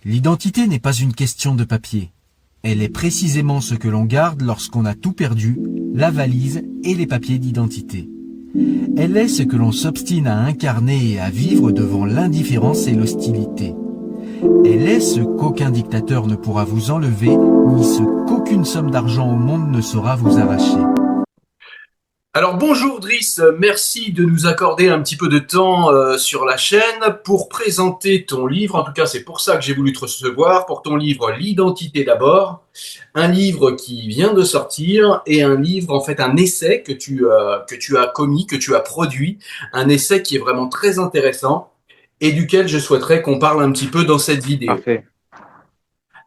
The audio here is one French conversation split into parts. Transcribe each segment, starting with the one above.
L'identité n'est pas une question de papier. Elle est précisément ce que l'on garde lorsqu'on a tout perdu, la valise et les papiers d'identité. Elle est ce que l'on s'obstine à incarner et à vivre devant l'indifférence et l'hostilité. Elle est ce qu'aucun dictateur ne pourra vous enlever, ni ce qu'aucune somme d'argent au monde ne saura vous arracher. Alors bonjour Driss, merci de nous accorder un petit peu de temps sur la chaîne pour présenter ton livre. En tout cas, c'est pour ça que j'ai voulu te recevoir, pour ton livre L'identité d'abord, un livre qui vient de sortir et un livre, en fait, un essai que tu as commis, que tu as produit, un essai qui est vraiment très intéressant et duquel je souhaiterais qu'on parle un petit peu dans cette vidéo. Parfait.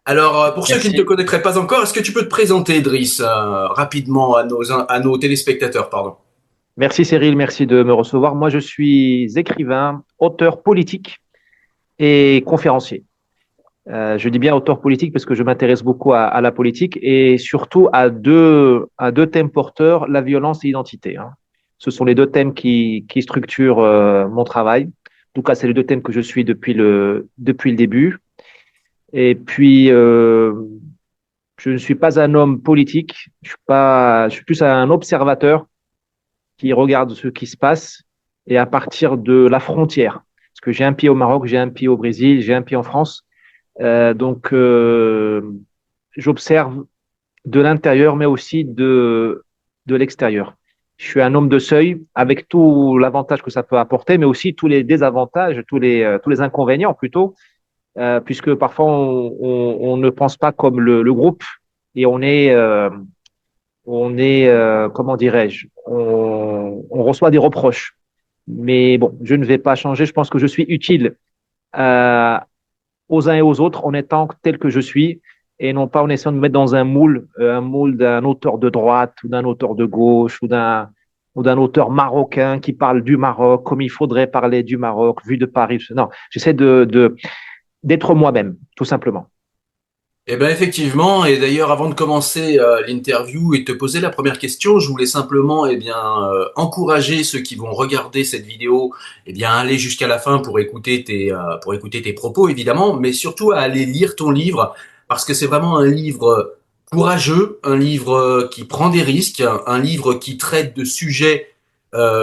Alors, pour ceux qui ne te Merci. connaîtraient pas encore, est-ce que tu peux te présenter, Driss, rapidement à nos téléspectateurs, pardon? Merci Cyril, merci de me recevoir. Moi, je suis écrivain, auteur politique et conférencier. Je dis bien auteur politique parce que je m'intéresse beaucoup à la politique et surtout à deux thèmes porteurs, la violence et l'identité, hein. Ce sont les deux thèmes qui structurent mon travail. En tout cas, c'est les deux thèmes que je suis depuis le début. Et puis, je ne suis pas un homme politique, je suis plus un observateur qui regarde ce qui se passe et à partir de la frontière. Parce que j'ai un pied au Maroc, j'ai un pied au Brésil, j'ai un pied en France. Donc, j'observe de l'intérieur, mais aussi de l'extérieur. Je suis un homme de seuil avec tout l'avantage que ça peut apporter, mais aussi tous les désavantages, tous les inconvénients plutôt, puisque parfois on ne pense pas comme le groupe et comment dirais-je, on reçoit des reproches. Mais bon, je ne vais pas changer. Je pense que je suis utile euh, aux uns et aux autres en étant tel que je suis et non pas en essayant de me mettre dans un moule d'un auteur de droite ou d'un auteur de gauche ou d'un auteur marocain qui parle du Maroc comme il faudrait parler du Maroc vu de Paris. Non, j'essaie d'être moi-même, tout simplement. Eh ben effectivement, et d'ailleurs avant de commencer l'interview et de te poser la première question, je voulais simplement encourager ceux qui vont regarder cette vidéo à aller jusqu'à la fin pour écouter tes propos évidemment, mais surtout à aller lire ton livre parce que c'est vraiment un livre courageux, un livre qui prend des risques, un livre qui traite de sujets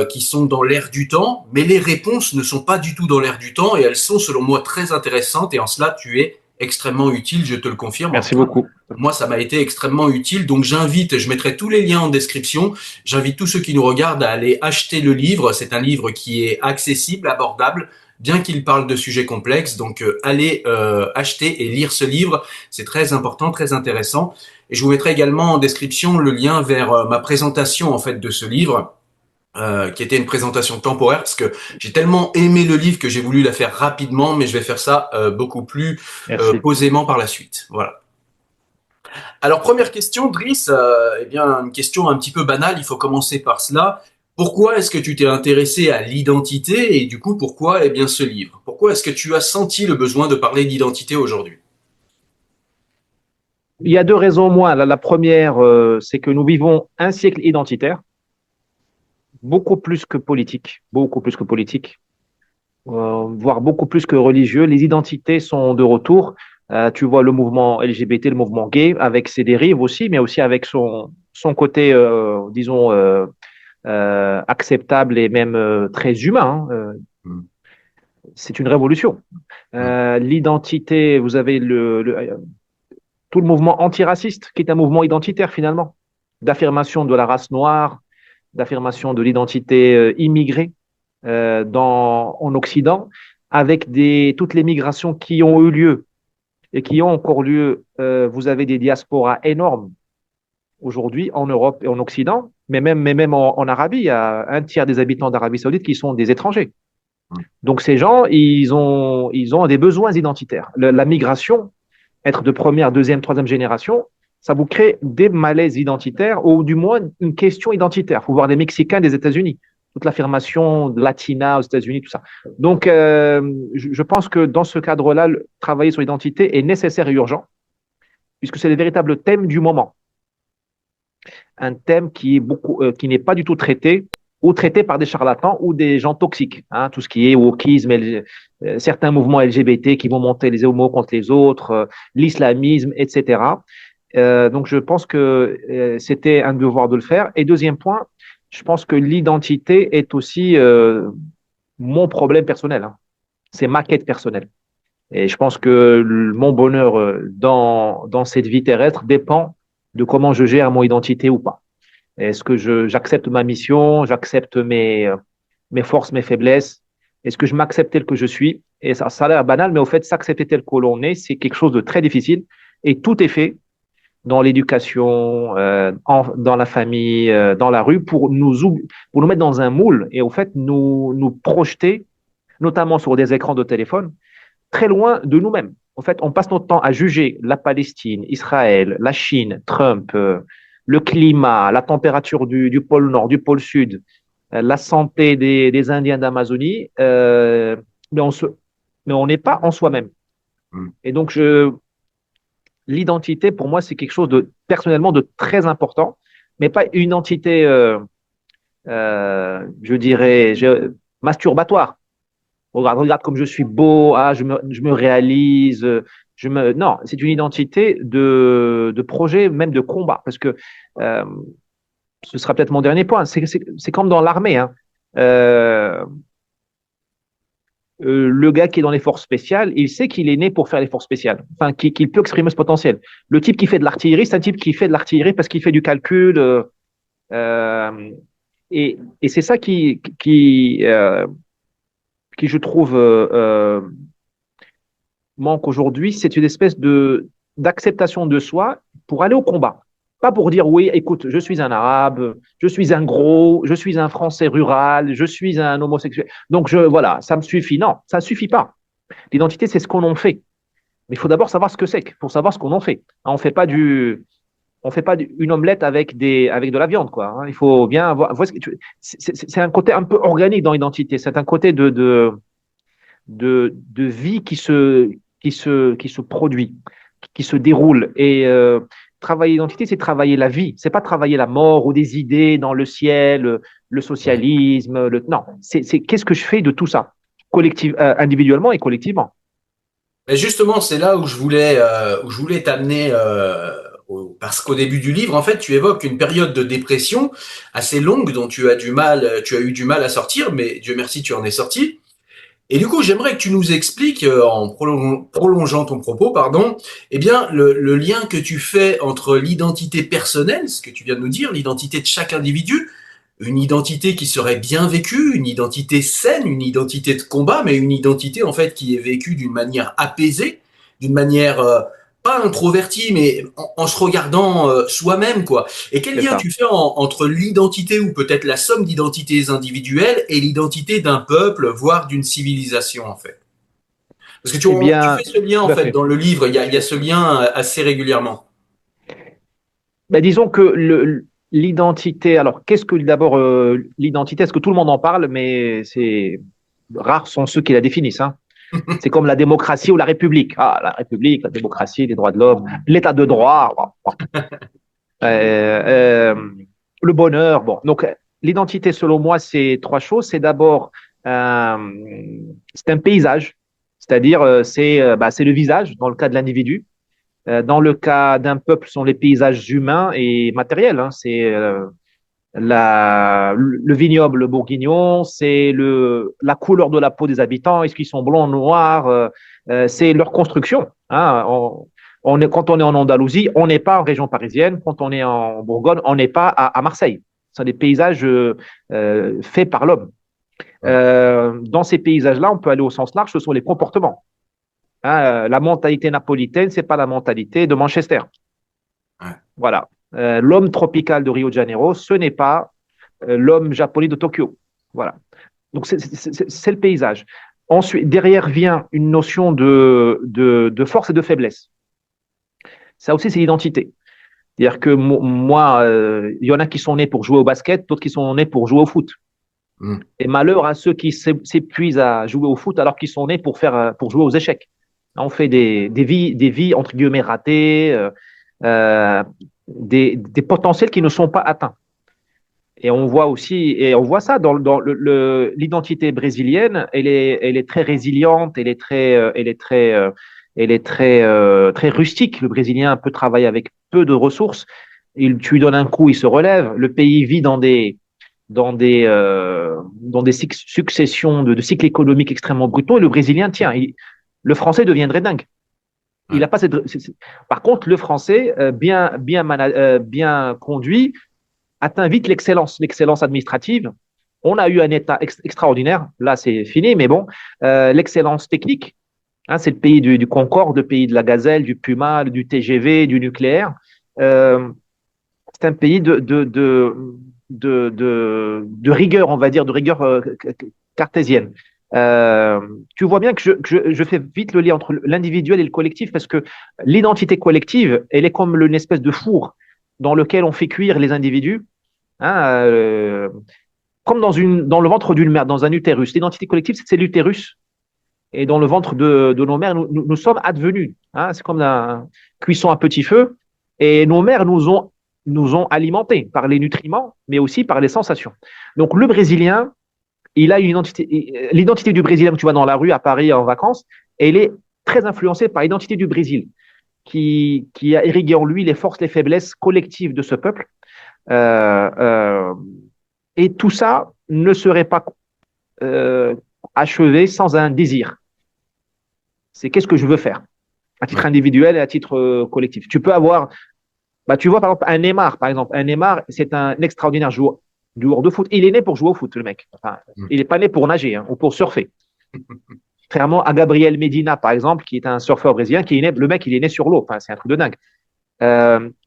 qui sont dans l'air du temps, mais les réponses ne sont pas du tout dans l'air du temps et elles sont selon moi très intéressantes et en cela tu es extrêmement utile, je te le confirme. En tout Merci cas, beaucoup. moi, ça m'a été extrêmement utile. Donc, je mettrai tous les liens en description. J'invite tous ceux qui nous regardent à aller acheter le livre. C'est un livre qui est accessible, abordable, bien qu'il parle de sujets complexes. Donc, allez acheter et lire ce livre. C'est très important, très intéressant. Et je vous mettrai également en description le lien vers ma présentation, en fait, de ce livre qui était une présentation temporaire parce que j'ai tellement aimé le livre que j'ai voulu la faire rapidement, mais je vais faire ça beaucoup plus Merci. posément par la suite. Voilà. Alors première question, Driss, une question un petit peu banale, il faut commencer par cela. Pourquoi est-ce que tu t'es intéressé à l'identité et du coup pourquoi ce livre? Pourquoi est-ce que tu as senti le besoin de parler d'identité aujourd'hui? Il y a deux raisons au moins. La première, c'est que nous vivons un siècle identitaire, beaucoup plus que politique, voire beaucoup plus que religieux. Les identités sont de retour. Tu vois le mouvement LGBT, le mouvement gay, avec ses dérives aussi, mais aussi avec son côté, disons, acceptable et même très humain, hein. Hmm. C'est une révolution. Hmm. L'identité, vous avez tout le mouvement antiraciste, qui est un mouvement identitaire finalement, d'affirmation de la race noire, d'affirmation de l'identité immigrée en Occident, avec toutes les migrations qui ont eu lieu et qui ont encore lieu. Vous avez des diasporas énormes aujourd'hui en Europe et en Occident, mais même en Arabie. Il y a un tiers des habitants d'Arabie Saoudite qui sont des étrangers. Donc ces gens, ils ont des besoins identitaires. La migration, être de première, deuxième, troisième génération, ça vous crée des malaises identitaires ou du moins une question identitaire. Il faut voir les Mexicains des États-Unis, toute l'affirmation latina aux États-Unis, tout ça. Donc, je pense que dans ce cadre-là, travailler sur l'identité est nécessaire et urgent, puisque c'est le véritable thème du moment. Un thème qui n'est pas du tout traité ou traités par des charlatans ou des gens toxiques. Hein, tout ce qui est wokisme, certains mouvements LGBT qui vont monter les homos contre les autres, l'islamisme, etc. Donc, je pense que c'était un devoir de le faire. Et deuxième point, je pense que l'identité est aussi mon problème personnel. Hein. C'est ma quête personnelle. Et je pense que mon bonheur dans cette vie terrestre dépend de comment je gère mon identité ou pas. Est-ce que j'accepte ma mission, j'accepte mes forces, mes faiblesses? Est-ce que je m'accepte tel que je suis? Et ça a l'air banal, mais au fait, s'accepter tel que l'on est, c'est quelque chose de très difficile. Et tout est fait dans l'éducation, dans la famille, dans la rue, pour nous mettre dans un moule et au fait nous projeter, notamment sur des écrans de téléphone, très loin de nous-mêmes. En fait, on passe notre temps à juger la Palestine, Israël, la Chine, Trump, le climat, la température du pôle Nord, du pôle Sud, la santé des Indiens d'Amazonie, mais on n'est pas en soi-même. Et donc, l'identité, pour moi, c'est quelque chose de personnellement de très important, mais pas une identité, je dirais, masturbatoire. Regarde comme je suis beau, je me réalise. Non, c'est une identité de projet, même de combat. Parce que euh, ce sera peut-être mon dernier point. C'est comme dans l'armée. Hein. Euh, le gars qui est dans les forces spéciales, il sait qu'il est né pour faire les forces spéciales, enfin qu'il peut exprimer ce potentiel. Le type qui fait de l'artillerie, c'est un type qui fait de l'artillerie parce qu'il fait du calcul. Euh, et c'est ça qui je trouve, manque aujourd'hui, c'est une espèce d'acceptation de soi pour aller au combat. Pas pour dire oui, écoute, je suis un arabe, je suis un gros, je suis un français rural, je suis un homosexuel. Donc voilà, ça me suffit. Non, ça ne suffit pas. L'identité, c'est ce qu'on en fait. Mais il faut d'abord savoir ce que c'est, pour savoir ce qu'on en fait. On fait pas une omelette avec de la viande, quoi. Hein. Il faut bien avoir. C'est un côté un peu organique dans l'identité. C'est un côté de vie qui se produit, qui se déroule. Et travailler l'identité, c'est travailler la vie. C'est pas travailler la mort ou des idées dans le ciel, le socialisme. Non, c'est qu'est-ce que je fais de tout ça, individuellement et collectivement. Mais justement, c'est là où je voulais t'amener, parce qu'au début du livre, en fait, tu évoques une période de dépression assez longue dont tu as eu du mal à sortir, mais Dieu merci, tu en es sorti. Et du coup, j'aimerais que tu nous expliques, en prolongeant ton propos, pardon, eh bien, le lien que tu fais entre l'identité personnelle, ce que tu viens de nous dire, l'identité de chaque individu, une identité qui serait bien vécue, une identité saine, une identité de combat, mais une identité, en fait, qui est vécue d'une manière apaisée, d'une manière, pas introvertie, mais en se regardant soi-même, quoi. Et quel C'est lien ça. tu fais entre l'identité ou peut-être la somme d'identités individuelles et l'identité d'un peuple, voire d'une civilisation, en fait? Parce que Eh tu bien, fais ce lien, en tout à fait, fait. dans le livre, il y a ce lien assez régulièrement. Ben, disons que l'identité, alors qu'est-ce que d'abord l'identité? Est-ce que tout le monde en parle, mais rares sont ceux qui la définissent. Hein. C'est comme la démocratie ou la République. Ah, la République, la démocratie, les droits de l'homme, l'état de droit, euh, le bonheur. Bon, donc l'identité, selon moi, c'est trois choses. C'est d'abord, euh, c'est un paysage, c'est-à-dire c'est le visage dans le cas de l'individu. Dans le cas d'un peuple, ce sont les paysages humains et matériels. Hein. C'est le vignoble bourguignon, c'est la couleur de la peau des habitants, est-ce qu'ils sont blancs, noirs, c'est leur construction. Hein. Quand on est en Andalousie, on n'est pas en région parisienne. Quand on est en Bourgogne, on n'est pas à Marseille. Ce sont des paysages faits par l'homme. Dans ces paysages-là, on peut aller au sens large, ce sont les comportements. Hein, la mentalité napolitaine, c'est pas la mentalité de Manchester. Ouais. Voilà. L'homme tropical de Rio de Janeiro, ce n'est pas l'homme japonais de Tokyo. Voilà. Donc, c'est le paysage. Ensuite, derrière vient une notion de force et de faiblesse. Ça aussi, c'est l'identité. C'est-à-dire que moi, il y en a qui sont nés pour jouer au basket, d'autres qui sont nés pour jouer au foot. Et malheur à ceux qui s'épuisent à jouer au foot alors qu'ils sont nés pour jouer aux échecs. On fait des vies entre guillemets ratées, des potentiels qui ne sont pas atteints. Et on voit aussi, et on voit ça dans l'identité brésilienne, elle est très résiliente, elle est très rustique. Le Brésilien peut travailler avec peu de ressources. Tu lui donnes un coup, il se relève. Le pays vit dans des successions de cycles économiques extrêmement brutaux. Et le Brésilien, tiens, le Français deviendrait dingue. Il a pas Par contre, le Français, bien conduit, atteint vite l'excellence administrative. On a eu un État extraordinaire. Là, c'est fini, mais bon, l'excellence technique. Hein, c'est le pays du Concorde, le pays de la gazelle, du Puma, du TGV, du nucléaire. C'est un pays de rigueur, on va dire, de rigueur cartésienne. Tu vois bien que je fais vite le lien entre l'individuel et le collectif parce que l'identité collective, elle est comme une espèce de four dans lequel on fait cuire les individus, hein, comme dans le ventre d'une mère, dans un utérus. L'identité collective, c'est l'utérus. Et dans le ventre de nos mères, nous sommes advenus. Hein, c'est comme la cuisson à petit feu. Et nos mères nous ont alimentés par les nutriments, mais aussi par les sensations. Donc le Brésilien, il a une identité. L'identité du Brésilien que tu vois dans la rue à Paris en vacances, elle est très influencée par l'identité du Brésil, qui a irrigué en lui les forces, les faiblesses collectives de ce peuple. Et tout ça ne serait pas achevé sans un désir. C'est qu'est-ce que je veux faire à titre individuel et à titre collectif. Tu peux avoir, tu vois par exemple un Neymar, Un Neymar, c'est un extraordinaire joueur de foot. Il est né pour jouer au foot, le mec. Enfin, il n'est pas né pour nager ou pour surfer. Contrairement à Gabriel Medina, par exemple, qui est un surfeur brésilien, le mec, il est né sur l'eau. Enfin, c'est un truc de dingue.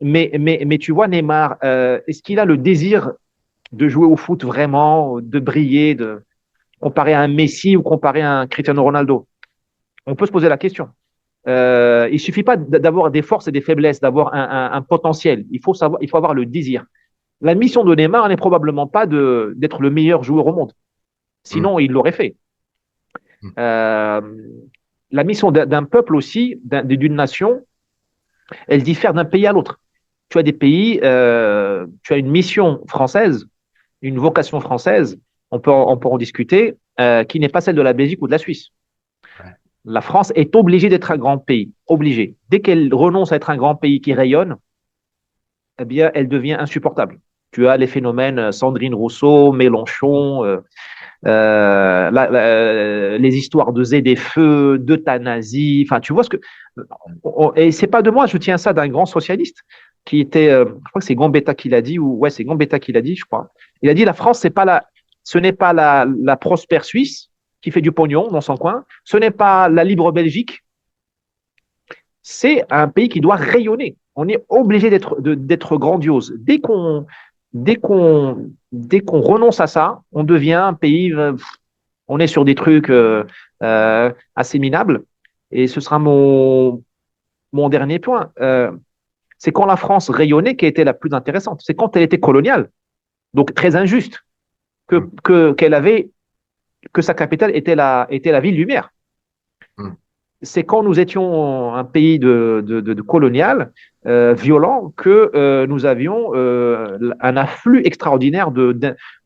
Mais tu vois, Neymar, est-ce qu'il a le désir de jouer au foot vraiment, de briller, comparé à un Messi ou comparé à un Cristiano Ronaldo? On peut se poser la question. Il suffit pas d'avoir des forces et des faiblesses, d'avoir un potentiel. Il faut avoir le désir. La mission de Neymar n'est probablement pas d'être le meilleur joueur au monde. Sinon, il l'aurait fait. La mission d'un peuple aussi, d'une nation, elle diffère d'un pays à l'autre. Tu as des pays, tu as une mission française, une vocation française, on peut en discuter, qui n'est pas celle de la Belgique ou de la Suisse. La France est obligée d'être un grand pays, obligée. Dès qu'elle renonce à être un grand pays qui rayonne, eh bien, elle devient insupportable. Tu as les phénomènes Sandrine Rousseau, Mélenchon, les histoires de ZFE, d'euthanasie. Enfin, tu vois ce que. Et c'est pas de moi, je tiens ça d'un grand socialiste qui était, je crois que c'est Gambetta qui l'a dit, c'est Gambetta qui l'a dit, je crois. Il a dit la France, ce n'est pas la prospère Suisse qui fait du pognon dans son coin, ce n'est pas la libre Belgique, c'est un pays qui doit rayonner. On est obligé d'être grandiose. Dès qu'on renonce à ça, on devient un pays, on est sur des trucs assez minables. Et ce sera mon dernier point. C'est quand la France rayonnait qui était la plus intéressante. C'est quand elle était coloniale, donc très injuste, que sa capitale était la ville lumière. C'est quand nous étions un pays de colonial violent que nous avions un afflux extraordinaire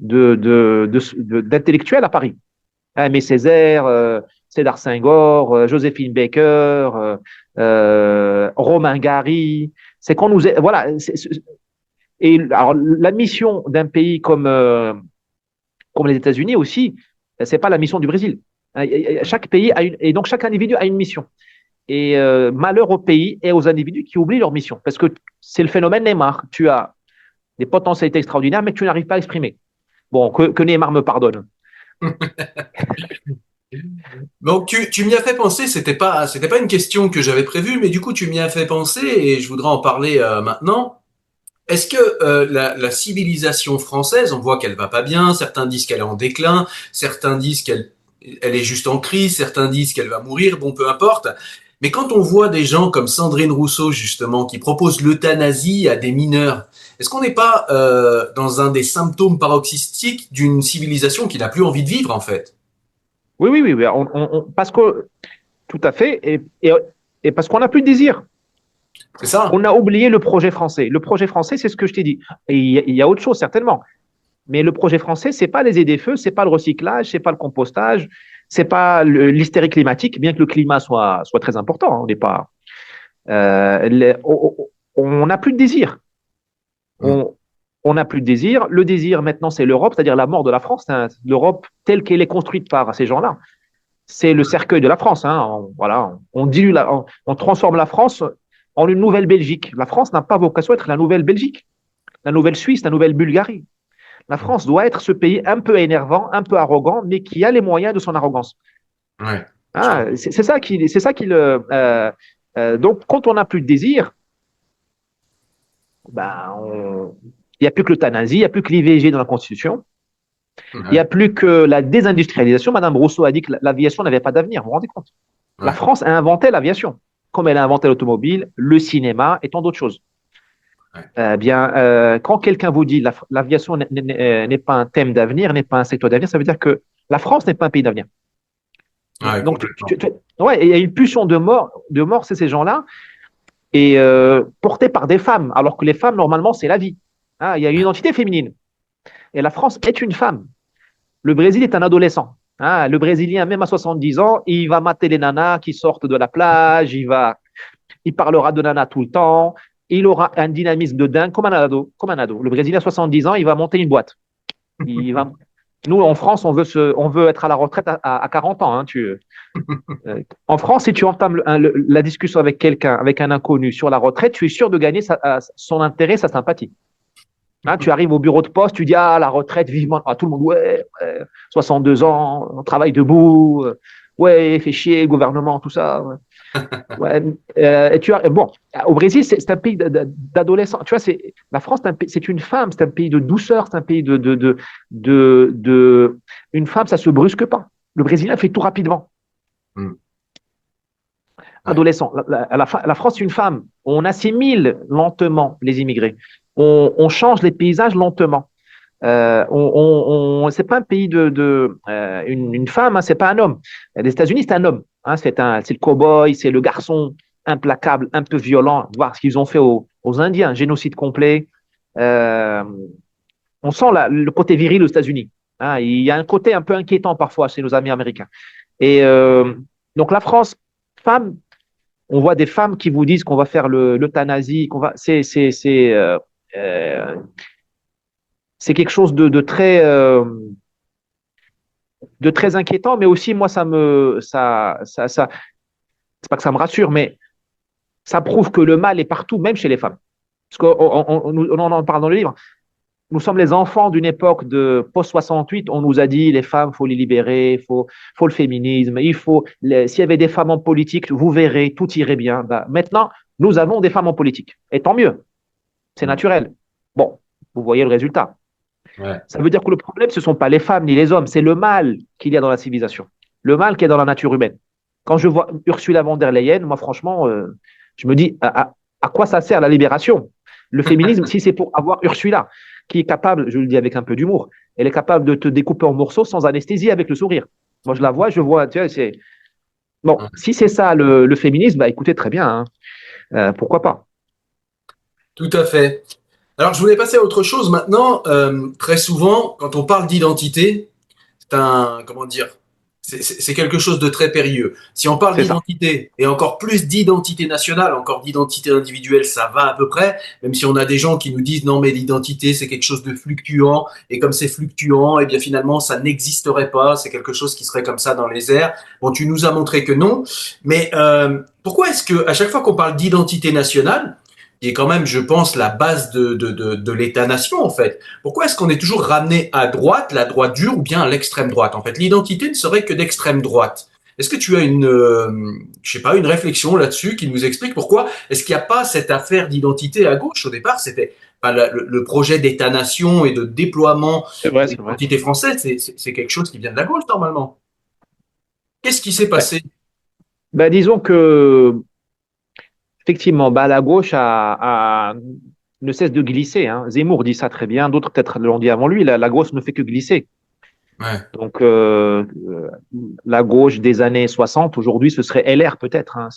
d'intellectuels à Paris. Aimé Césaire, Cédar Senghor, Joséphine Baker, Romain Gary. C'est quand et alors la mission d'un pays comme les États-Unis aussi, c'est pas la mission du Brésil. Chaque pays et donc chaque individu a une mission. Et malheur aux pays et aux individus qui oublient leur mission. Parce que c'est le phénomène Neymar. Tu as des potentialités extraordinaires, mais que tu n'arrives pas à exprimer. Bon, que Neymar me pardonne. Donc tu m'y as fait penser, c'était pas une question que j'avais prévue, mais du coup tu m'y as fait penser et je voudrais en parler maintenant. Est-ce que la civilisation française, on voit qu'elle va pas bien, certains disent qu'elle est en déclin, certains disent qu'elle est juste en crise, certains disent qu'elle va mourir, bon peu importe. Mais quand on voit des gens comme Sandrine Rousseau justement qui proposent l'euthanasie à des mineurs, est-ce qu'on n'est pas dans un des symptômes paroxystiques d'une civilisation qui n'a plus envie de vivre en fait? Oui. Parce que tout à fait, et parce qu'on n'a plus de désir. C'est ça. On a oublié le projet français. Le projet français, c'est ce que je t'ai dit. Et il y a autre chose certainement. Mais le projet français, c'est pas les ZFE, c'est pas le recyclage, c'est pas le compostage, c'est pas l'hystérie climatique, bien que le climat soit très important. Hein, on n'est pas, on n'a plus de désir. On n'a plus de désir. Le désir maintenant, c'est l'Europe, c'est-à-dire la mort de la France. Hein. L'Europe telle qu'elle est construite par ces gens-là, c'est le cercueil de la France. Hein. Voilà, on transforme la France en une nouvelle Belgique. La France n'a pas vocation à être la nouvelle Belgique, la nouvelle Suisse, la nouvelle Bulgarie. La France doit être ce pays un peu énervant, un peu arrogant, mais qui a les moyens de son arrogance. Ouais. Ah, c'est ça qui le. Donc, quand on n'a plus de désir, ben, il n'y a plus que l'euthanasie, il n'y a plus que l'IVG dans la Constitution, il n'y a plus que la désindustrialisation. Madame Rousseau a dit que l'aviation n'avait pas d'avenir, vous vous rendez compte? La France a inventé l'aviation, comme elle a inventé l'automobile, le cinéma et tant d'autres choses. Quand quelqu'un vous dit l'aviation n'est pas un thème d'avenir, n'est pas un secteur d'avenir, ça veut dire que la France n'est pas un pays d'avenir. Donc, il y a une pulsion de mort, c'est ces gens-là, et portée par des femmes, alors que les femmes, normalement, c'est la vie. Hein, il y a une identité féminine. Et la France est une femme. Le Brésil est un adolescent. Hein, le Brésilien, même à 70 ans, il va mater les nanas qui sortent de la plage, il parlera de nanas tout le temps, il aura un dynamisme de dingue comme un ado. Le Brésilien à 70 ans, il va monter une boîte. Nous, en France, on veut être à la retraite à 40 ans. Hein, en France, si tu entames la discussion avec quelqu'un, avec un inconnu sur la retraite, tu es sûr de gagner son intérêt, sa sympathie. Hein, tu arrives au bureau de poste, tu dis la retraite, vivement. Tout le monde, ouais, 62 ans, on travaille debout, ouais, fait chier, le gouvernement, tout ça. Ouais. Au Brésil, c'est un pays d'adolescents. Tu vois, la France, c'est une femme, c'est un pays de douceur, c'est un pays une femme, ça se brusque pas. Le Brésilien fait tout rapidement. Adolescent. La France, c'est une femme. On assimile lentement les immigrés. On change les paysages lentement. C'est pas un pays une femme, hein, c'est pas un homme. Les États-Unis, c'est un homme. Hein, c'est le cow-boy, c'est le garçon implacable, un peu violent. Voir ce qu'ils ont fait aux Indiens, génocide complet. On sent le côté viril aux États-Unis. Hein, il y a un côté un peu inquiétant parfois chez nos amis américains. Et donc la France, femme, on voit des femmes qui vous disent qu'on va faire l'euthanasie, c'est quelque chose de très inquiétant, mais aussi moi c'est pas que ça me rassure, mais ça prouve que le mal est partout, même chez les femmes. Parce qu'on en parle dans le livre. Nous sommes les enfants d'une époque de post-68. On nous a dit les femmes, faut les libérer, faut le féminisme. S'il y avait des femmes en politique, vous verrez, tout irait bien. Maintenant, nous avons des femmes en politique. Et tant mieux. C'est naturel. Bon, vous voyez le résultat. Ouais. Ça veut dire que le problème, ce ne sont pas les femmes ni les hommes, c'est le mal qu'il y a dans la civilisation, le mal qui est dans la nature humaine. Quand je vois Ursula von der Leyen, moi, franchement, je me dis à quoi ça sert la libération? Le féminisme, si c'est pour avoir Ursula, qui est capable, je le dis avec un peu d'humour, elle est capable de te découper en morceaux sans anesthésie avec le sourire. Moi, je la vois, tu vois, c'est. Bon, si c'est ça le féminisme, écoutez, très bien. Hein. Pourquoi pas? Tout à fait. Alors, je voulais passer à autre chose maintenant. Très souvent, quand on parle d'identité, c'est quelque chose de très périlleux. Si on parle d'identité, et encore plus d'identité nationale, encore d'identité individuelle, ça va à peu près, même si on a des gens qui nous disent non mais l'identité c'est quelque chose de fluctuant, et comme c'est fluctuant, et bien finalement ça n'existerait pas, c'est quelque chose qui serait comme ça dans les airs. Bon, tu nous as montré que non, mais pourquoi est-ce que à chaque fois qu'on parle d'identité nationale, qui est quand même, je pense, la base de l'État-nation, en fait. Pourquoi est-ce qu'on est toujours ramené à droite, la droite dure, ou bien à l'extrême droite? En fait, l'identité ne serait que d'extrême droite. Est-ce que tu as une réflexion là-dessus qui nous explique pourquoi est-ce qu'il n'y a pas cette affaire d'identité à gauche? Au départ, c'était le projet d'État-nation et de déploiement de l'identité française, c'est quelque chose qui vient de la gauche, normalement. Qu'est-ce qui s'est passé? Disons que effectivement, la gauche ne cesse de glisser. Hein. Zemmour dit ça très bien, d'autres peut-être l'ont dit avant lui, la gauche ne fait que glisser. Ouais. Donc, la gauche des années 60, aujourd'hui, ce serait LR peut-être. Hein.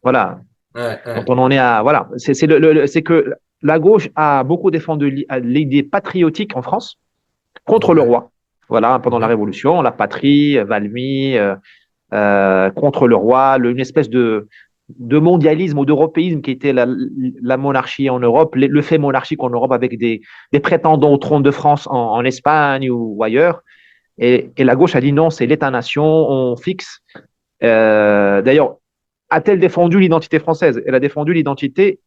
Voilà. Ouais. Quand on en est à… Voilà. C'est que la gauche a beaucoup défendu l'idée patriotique en France contre le roi. Voilà, pendant la Révolution, la patrie, Valmy, contre le roi, une espèce de mondialisme ou d'européisme qui était la monarchie en Europe, le fait monarchique en Europe avec des prétendants au trône de France en Espagne ou ailleurs. Et la gauche a dit non, c'est l'État-nation, on fixe. D'ailleurs, a-t-elle défendu l'identité française? Elle a défendu l'identité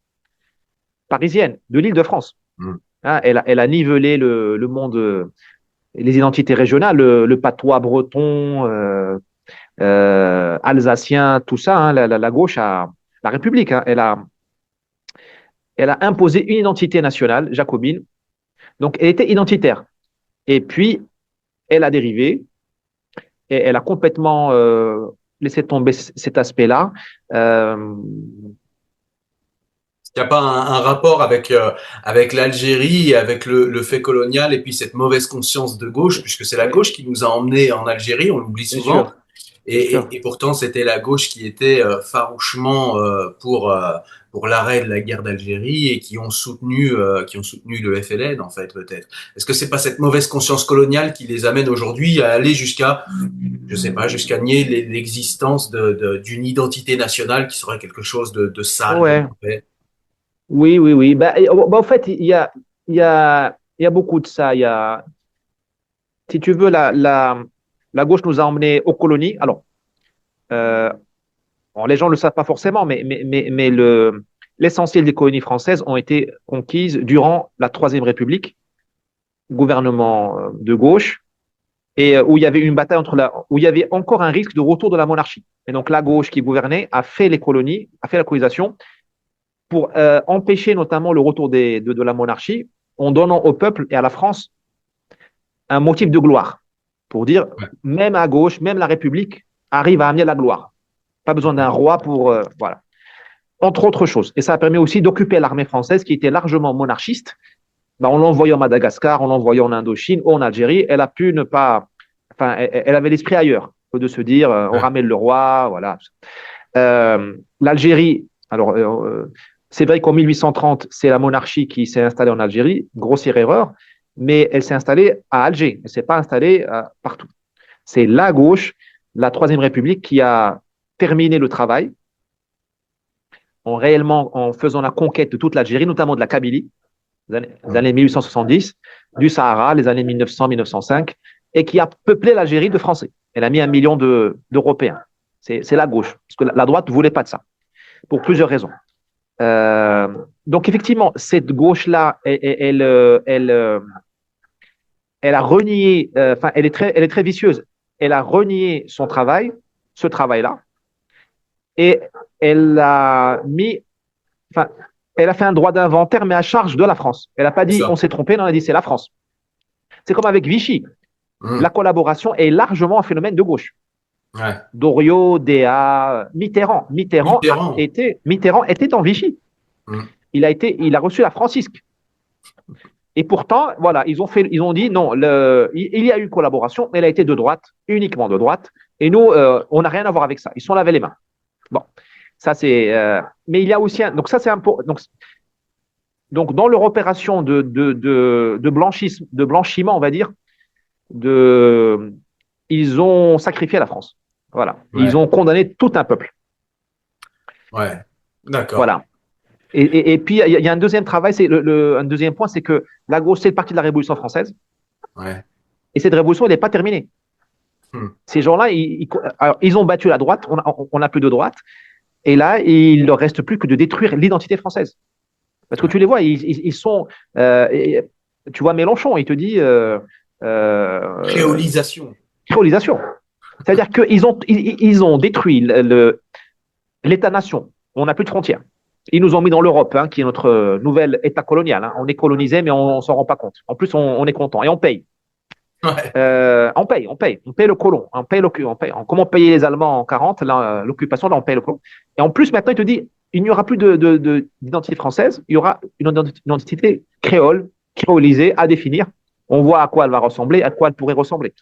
parisienne de l'Île-de-France. Hein, elle a nivelé le monde, les identités régionales, le patois breton, alsacien, tout ça. Hein, la gauche la République, hein, elle a imposé une identité nationale jacobine. Donc, elle était identitaire. Et puis, elle a dérivé et elle a complètement laissé tomber cet aspect-là. Il n'y a pas un rapport avec l'Algérie, avec le fait colonial et puis cette mauvaise conscience de gauche, puisque c'est la gauche qui nous a emmenés en Algérie, on l'oublie souvent. Et pourtant, c'était la gauche qui était farouchement pour l'arrêt de la guerre d'Algérie et qui ont soutenu le FLN, en fait, peut-être. Est-ce que c'est pas cette mauvaise conscience coloniale qui les amène aujourd'hui à aller jusqu'à, je sais pas, jusqu'à nier l'existence d'une identité nationale qui serait quelque chose de sale? Ouais. Oui. En fait, il y a beaucoup de ça. Si tu veux, la gauche nous a emmenés aux colonies. Alors, les gens ne le savent pas forcément, mais l'essentiel des colonies françaises ont été conquises durant la Troisième République, gouvernement de gauche, et où il y avait une bataille où il y avait encore un risque de retour de la monarchie. Et donc, la gauche qui gouvernait a fait les colonies, a fait la colonisation pour empêcher notamment le retour de la monarchie en donnant au peuple et à la France un motif de gloire. Pour dire, même à gauche, même la République arrive à amener la gloire. Pas besoin d'un roi pour… voilà. Entre autres choses. Et ça a permis aussi d'occuper l'armée française qui était largement monarchiste. On l'envoyait en Madagascar, on l'envoyait en Indochine ou en Algérie. Elle a pu ne pas… Enfin, elle avait l'esprit ailleurs que de se dire on ramène le roi, voilà. L'Algérie, alors… c'est vrai qu'en 1830, c'est la monarchie qui s'est installée en Algérie, grossière erreur, mais elle s'est installée à Alger, elle ne s'est pas installée partout. C'est la gauche, la Troisième République, qui a terminé le travail en faisant la conquête de toute l'Algérie, notamment de la Kabylie, les années 1870, du Sahara, les années 1900-1905, et qui a peuplé l'Algérie de Français. Elle a mis 1 million d'Européens. C'est la gauche, parce que la droite ne voulait pas de ça, pour plusieurs raisons. Donc effectivement, cette gauche-là, elle a renié, elle est très vicieuse. Elle a renié son travail, ce travail-là, et elle a fait un droit d'inventaire, mais à charge de la France. Elle n'a pas dit on s'est trompé, non, elle a dit c'est la France. C'est comme avec Vichy. La collaboration est largement un phénomène de gauche. Ouais. Doriot, Déa, Mitterrand était en Vichy. Il a reçu la Francisque. Et pourtant, voilà, ils ont dit non, il y a eu collaboration, mais elle a été de droite, uniquement de droite. Et nous, on n'a rien à voir avec ça. Ils se sont lavés les mains. Bon, ça c'est. Mais il y a aussi donc ça c'est un peu. Donc dans leur opération de blanchiment, on va dire, ils ont sacrifié la France. Voilà. Ouais. Ils ont condamné tout un peuple. Ouais, d'accord. Voilà. Et puis, il y a un deuxième travail, un deuxième point, c'est que la gauche, c'est le parti de la Révolution française. Ouais. Et cette révolution, elle n'est pas terminée. Ces gens-là, ils ont battu la droite, on n'a plus de droite. Et là, il ne leur reste plus que de détruire l'identité française. Parce que tu les vois, ils sont… tu vois Mélenchon, il te dit… créolisation. Créolisation. C'est-à-dire qu'ils ont détruit l'État-nation. On n'a plus de frontières. Ils nous ont mis dans l'Europe, qui est notre nouvel État colonial. On est colonisé, mais on ne s'en rend pas compte. En plus, on est content et on paye. Ouais. On paye le colon. Comment payer les Allemands en 40, l'occupation, là, on paye le colon. Et en plus, maintenant, il te dit, il n'y aura plus d'identité française, il y aura une identité créole, créolisée, à définir. On voit à quoi elle va ressembler, à quoi elle pourrait ressembler.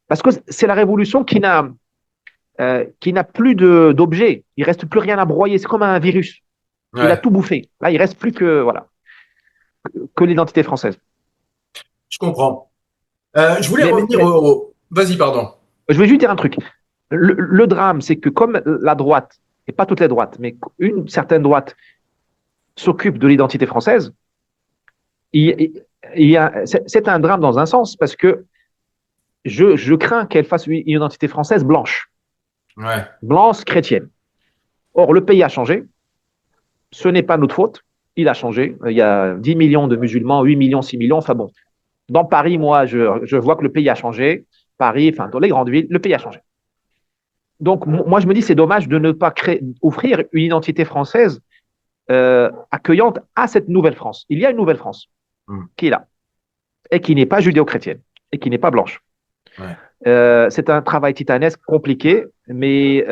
Parce que c'est la révolution qui n'a plus d'objet. Il ne reste plus rien à broyer. C'est comme un virus. Ouais. Il a tout bouffé. Là, il ne reste plus que… Voilà. que l'identité française. Je comprends. Je voulais Mais, revenir Vas-y, pardon. je vais juste dire un truc. Le drame, c'est que comme la droite, et pas toutes les droites, mais une certaine droite s'occupe de l'identité française, c'est un drame dans un sens, parce que je crains qu'elle fasse une identité française blanche, Ouais. blanche chrétienne. Or, le pays a changé, ce n'est pas notre faute, il a changé. Il y a 10 millions de musulmans, 8 millions, 6 millions, enfin bon. Dans Paris, moi, je vois que le pays a changé. Paris, enfin, dans les grandes villes, le pays a changé. Donc, moi, je me dis, c'est dommage de ne pas offrir une identité française accueillante à cette nouvelle France. Il y a une nouvelle France qui est là et qui n'est pas judéo-chrétienne et qui n'est pas blanche. Ouais. C'est un travail titanesque, compliqué, mais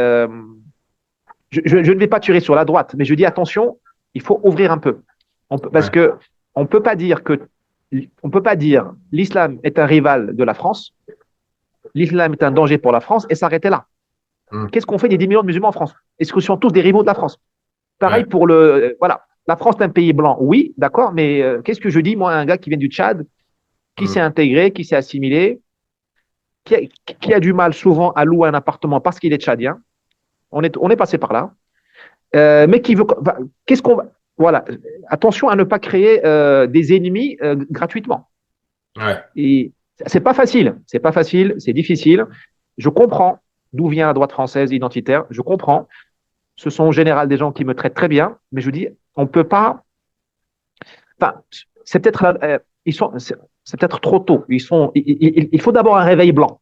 je ne vais pas tirer sur la droite, mais je dis attention, il faut ouvrir un peu. Parce que on ne peut pas dire l'islam est un rival de la France, l'islam est un danger pour la France et s'arrêter là. Qu'est-ce qu'on fait des 10 millions de musulmans en France? Est-ce que ce sont tous des rivaux de la France? Pareil pour voilà. La France est un pays blanc, oui, d'accord, mais qu'est-ce que je dis, moi, à un gars qui vient du Tchad, qui s'est intégré, qui s'est assimilé, qui a du mal souvent à louer un appartement parce qu'il est tchadien. On est passé par là. Mais qui veut. Qu'est-ce qu'on va. Voilà. Attention à ne pas créer des ennemis gratuitement. Ouais. Et c'est pas facile. C'est pas facile. C'est difficile. Je comprends d'où vient la droite française identitaire. Je comprends. Ce sont en général des gens qui me traitent très bien. Mais je vous dis, on peut pas. Enfin, c'est peut-être. C'est peut-être trop tôt. Il faut d'abord un réveil blanc,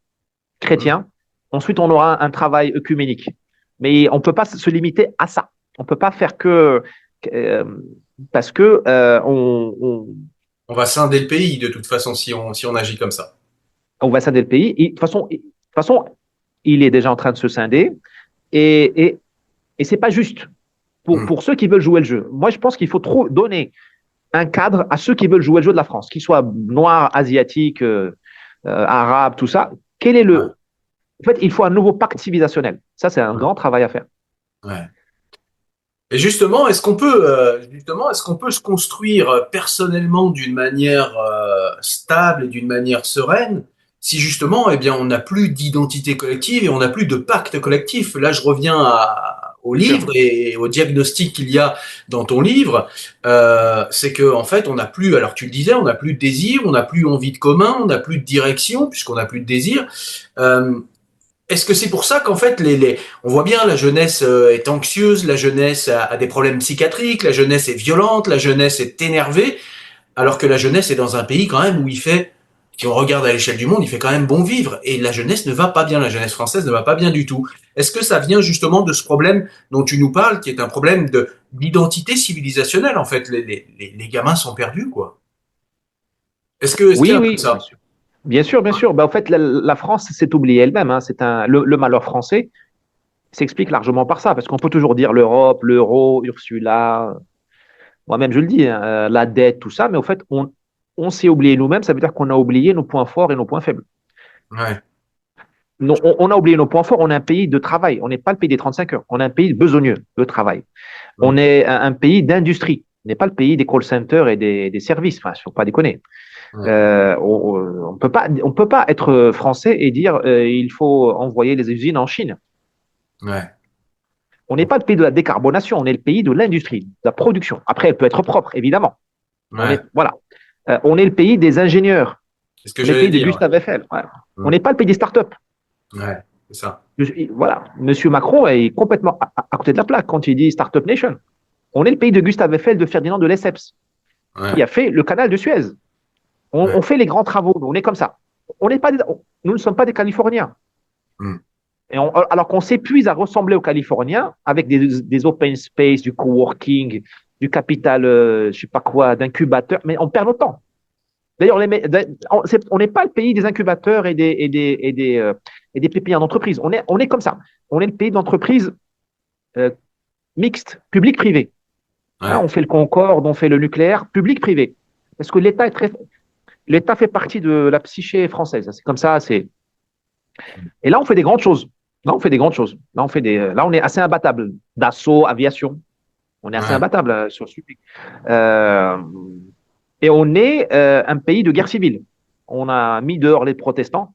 chrétien. Ensuite, on aura un travail œcuménique. Mais on ne peut pas se limiter à ça. On ne peut pas faire que parce que on va scinder le pays de toute façon si on agit comme ça. On va scinder le pays. Et, de toute façon, il est déjà en train de se scinder et c'est pas juste pour ceux qui veulent jouer le jeu. Moi, je pense qu'il faut trop donner un cadre à ceux qui veulent jouer le jeu de la France, qu'ils soient noirs, asiatiques, arabes, tout ça. Quel est le En fait, il faut un nouveau pacte civilisationnel. Ça, c'est un grand travail à faire. Ouais. Et justement, est-ce qu'on peut se construire personnellement d'une manière stable et d'une manière sereine si justement, eh bien, on n'a plus d'identité collective et on n'a plus de pacte collectif? Là, je reviens au livre et au diagnostic qu'il y a dans ton livre. C'est que en fait, on n'a plus, alors tu le disais, on n'a plus de désir, on n'a plus envie de commun, on n'a plus de direction puisqu'on n'a plus de désir. Est-ce que c'est pour ça qu'en fait, on voit bien la jeunesse est anxieuse, la jeunesse a des problèmes psychiatriques, la jeunesse est violente, la jeunesse est énervée, alors que la jeunesse est dans un pays quand même où il fait, si on regarde à l'échelle du monde, il fait quand même bon vivre. Et la jeunesse ne va pas bien, la jeunesse française ne va pas bien du tout. Est-ce que ça vient justement de ce problème dont tu nous parles, qui est un problème d'identité civilisationnelle en fait? Les gamins sont perdus, quoi. Est-ce qu'il y a un peu de ça? Bien sûr, bien sûr. En fait, la France s'est oubliée elle-même. Hein. Le malheur français s'explique largement par ça, parce qu'on peut toujours dire l'Europe, l'euro, Ursula. Moi-même, je le dis, hein, la dette, tout ça. Mais en fait, on s'est oublié nous-mêmes. Ça veut dire qu'on a oublié nos points forts et nos points faibles. Ouais. On a oublié nos points forts. On est un pays de travail. On n'est pas le pays des 35 heures. On est un pays besogneux de travail. On est un pays d'industrie. On n'est pas le pays des call centers et des services. Enfin, il ne faut pas déconner. On peut pas être français et dire il faut envoyer les usines en Chine. Ouais. On n'est pas le pays de la décarbonation, on est le pays de l'industrie, de la production. Après, elle peut être propre, évidemment. Ouais. On est le pays des ingénieurs. C'est ce que on est le pays de dire, Gustave Eiffel. Ouais. On n'est pas le pays des startups. Ouais, c'est ça. Voilà. Monsieur Macron est complètement à côté de la plaque quand il dit Startup Nation. On est le pays de Gustave Eiffel, de Ferdinand de Lesseps, qui a fait le canal de Suez. On fait les grands travaux, on est comme ça. Nous ne sommes pas des Californiens. Et alors qu'on s'épuise à ressembler aux Californiens avec des open space, du coworking, du capital, je ne sais pas quoi, d'incubateurs, mais on perd notre temps. D'ailleurs, on n'est pas le pays des incubateurs et des PPI en entreprise. On est comme ça. On est le pays d'entreprises mixtes, public-privé. Hein, on fait le Concorde, on fait le nucléaire, public-privé. Parce que l'État fait partie de la psyché française. C'est comme ça. Et là, on fait des grandes choses. Là, on est assez imbattable. Dassault, aviation. On est assez imbattable sur ce public. Et on est un pays de guerre civile. On a mis dehors les protestants.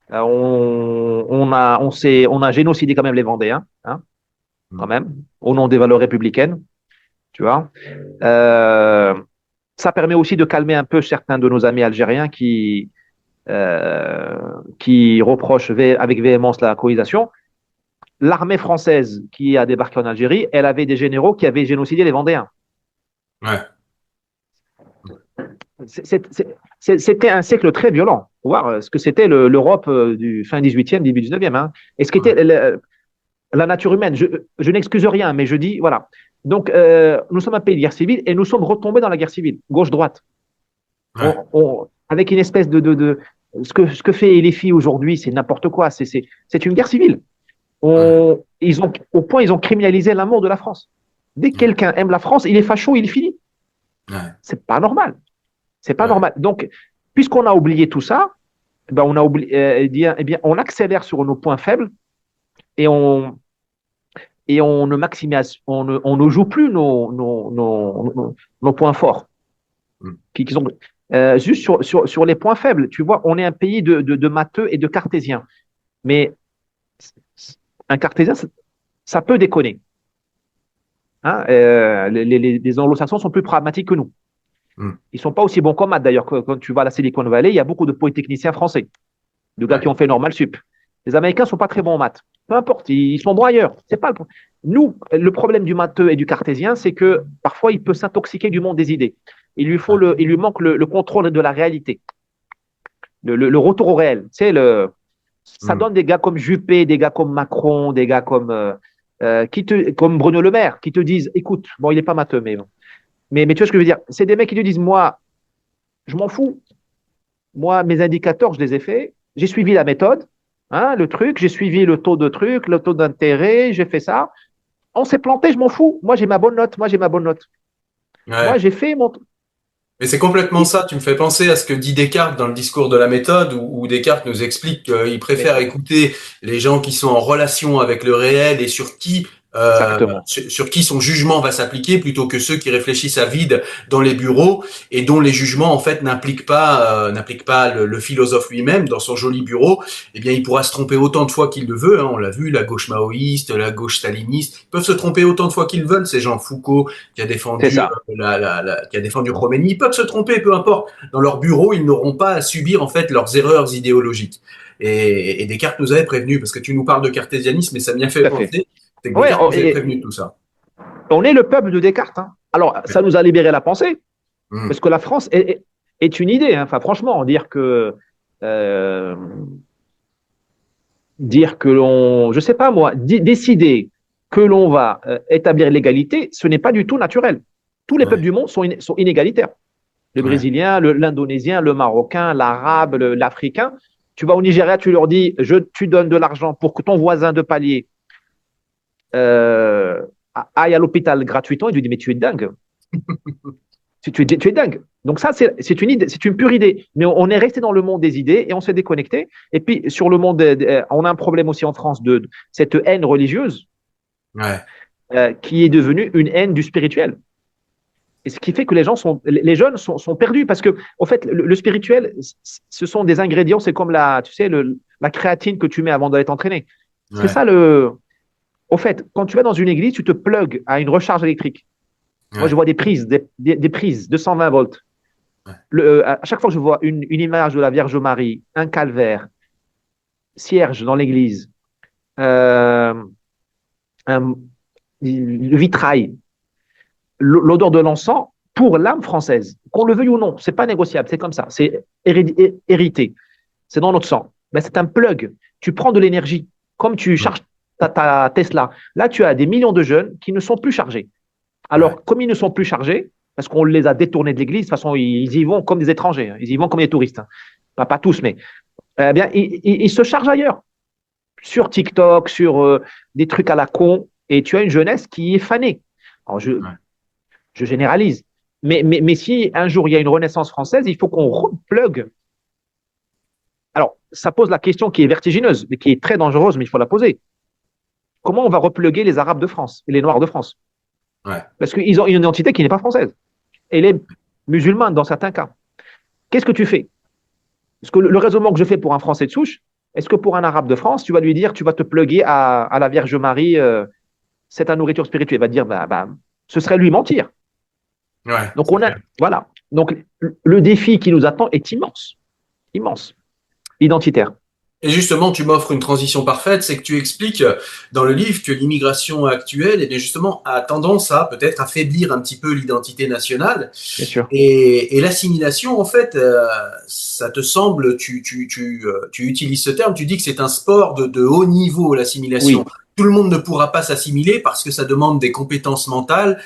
On a génocidé quand même les Vendéens, hein, quand même, au nom des valeurs républicaines, tu vois. Ça permet aussi de calmer un peu certains de nos amis algériens qui reprochent avec véhémence la colonisation. L'armée française qui a débarqué en Algérie, elle avait des généraux qui avaient génocidé les Vendéens. Ouais. C'était un siècle très violent. Faut voir ce que c'était l'Europe du fin 18e, début 19e. Hein. Et ce qu'était la nature humaine. Je n'excuse rien, mais je dis, voilà. Donc, nous sommes un pays de guerre civile et nous sommes retombés dans la guerre civile, gauche-droite. Ouais. Avec une espèce de ce que fait les filles aujourd'hui, c'est n'importe quoi. C'est une guerre civile. Au point, ils ont criminalisé l'amour de la France. Dès que quelqu'un aime la France, il est facho, il est fini. C'est pas normal. C'est pas normal. Donc, puisqu'on a oublié tout ça, ben on a oublié, eh bien, on accélère sur nos points faibles et on ne maximise, on ne joue plus nos points forts. Qui sont, juste sur les points faibles, tu vois, on est un pays de matheux et de cartésiens. Mais un cartésien, ça peut déconner. Hein, les anglo-saxons sont plus pragmatiques que nous. Ils ne sont pas aussi bons qu'en maths. D'ailleurs, quand tu vas à la Silicon Valley, il y a beaucoup de polytechniciens français, de gars qui ont fait normal sup. Les Américains ne sont pas très bons en maths. Peu importe, ils sont bons ailleurs. C'est pas Nous, le problème du matheux et du cartésien, c'est que parfois, il peut s'intoxiquer du monde des idées. Il lui manque le contrôle de la réalité, le retour au réel. Tu sais, ça donne des gars comme Juppé, des gars comme Macron, des gars comme Bruno Le Maire, qui te disent, écoute, bon, il n'est pas matheux, mais tu vois ce que je veux dire? C'est des mecs qui te disent, moi, je m'en fous. Moi, mes indicateurs, je les ai faits. J'ai suivi la méthode, hein, le truc. J'ai suivi le taux de truc, le taux d'intérêt. J'ai fait ça. On s'est planté, je m'en fous. Moi, j'ai ma bonne note. Moi, j'ai fait mon... Mais c'est complètement ça. Tu me fais penser à ce que dit Descartes dans le discours de la méthode, où Descartes nous explique qu'il préfère écouter les gens qui sont en relation avec le réel et sur qui son jugement va s'appliquer plutôt que ceux qui réfléchissent à vide dans les bureaux et dont les jugements en fait n'impliquent pas le philosophe lui-même dans son joli bureau. Eh bien, il pourra se tromper autant de fois qu'il le veut. Hein, on l'a vu, la gauche maoïste, la gauche staliniste, ils peuvent se tromper autant de fois qu'ils veulent. Ces gens, Foucault qui a défendu qui a défendu Khomeini, ils peuvent se tromper, peu importe. Dans leur bureau, ils n'auront pas à subir en fait leurs erreurs idéologiques. Et Descartes nous avait prévenu, parce que tu nous parles de cartésianisme, et ça m'y a fait penser. C'est que Descartes nous avait prévenu de tout ça. On est le peuple de Descartes. Hein. Alors, ça nous a libéré la pensée, parce que la France est une idée. Hein. Enfin, franchement, dire que l'on, je sais pas moi, décider que l'on va établir l'égalité, ce n'est pas du tout naturel. Tous les peuples du monde sont inégalitaires. Le Brésilien, l'Indonésien, le Marocain, l'Arabe, l'Africain. Tu vas au Nigeria, tu leur dis, tu donnes de l'argent pour que ton voisin de palier aille à l'hôpital gratuitement, il lui dit, mais tu es dingue. tu es dingue. Donc ça, c'est une idée, c'est une pure idée. Mais on est resté dans le monde des idées et on s'est déconnecté. Et puis, sur le monde, on a un problème aussi en France de cette haine religieuse qui est devenue une haine du spirituel. Et ce qui fait que les jeunes sont perdus parce que, au fait, le spirituel, ce sont des ingrédients, c'est comme la créatine que tu mets avant d'aller t'entraîner. C'est ça Au fait, quand tu vas dans une église, tu te plugues à une recharge électrique. Moi, je vois des prises, des prises de 120 volts. À chaque fois que je vois une image de la Vierge Marie, un calvaire, cierge dans l'église, le vitrail, l'odeur de l'encens, pour l'âme française, qu'on le veuille ou non, c'est pas négociable, c'est comme ça, c'est hérité, c'est dans notre sang. Ben, c'est un plug. Tu prends de l'énergie, comme tu charges ta Tesla. Là, tu as des millions de jeunes qui ne sont plus chargés. Alors, comme ils ne sont plus chargés, parce qu'on les a détournés de l'église, de toute façon, ils y vont comme des étrangers, hein. Ils y vont comme des touristes. Hein. Pas tous, mais bien, ils se chargent ailleurs. Sur TikTok, sur des trucs à la con, et tu as une jeunesse qui est fanée. Alors, je généralise. Mais si un jour il y a une renaissance française, il faut qu'on replugue. Alors, ça pose la question qui est vertigineuse, mais qui est très dangereuse, mais il faut la poser. Comment on va repluguer les Arabes de France et les Noirs de France? Parce qu'ils ont une identité qui n'est pas française. Elle est musulmane dans certains cas. Qu'est-ce que tu fais? Parce que le raisonnement que je fais pour un Français de souche, est-ce que pour un Arabe de France, tu vas lui dire, tu vas te pluguer à la Vierge Marie, c'est ta nourriture spirituelle? Il va dire, ce serait lui mentir. Ouais, Donc, c'est clair. voilà. Donc, le défi qui nous attend est immense. Immense. Identitaire. Et justement, tu m'offres une transition parfaite, c'est que tu expliques dans le livre que l'immigration actuelle, eh bien justement, a tendance à peut-être affaiblir un petit peu l'identité nationale. Bien sûr. Et l'assimilation, en fait, ça te semble, tu utilises ce terme, tu dis que c'est un sport de haut niveau, l'assimilation. Oui. Tout le monde ne pourra pas s'assimiler parce que ça demande des compétences mentales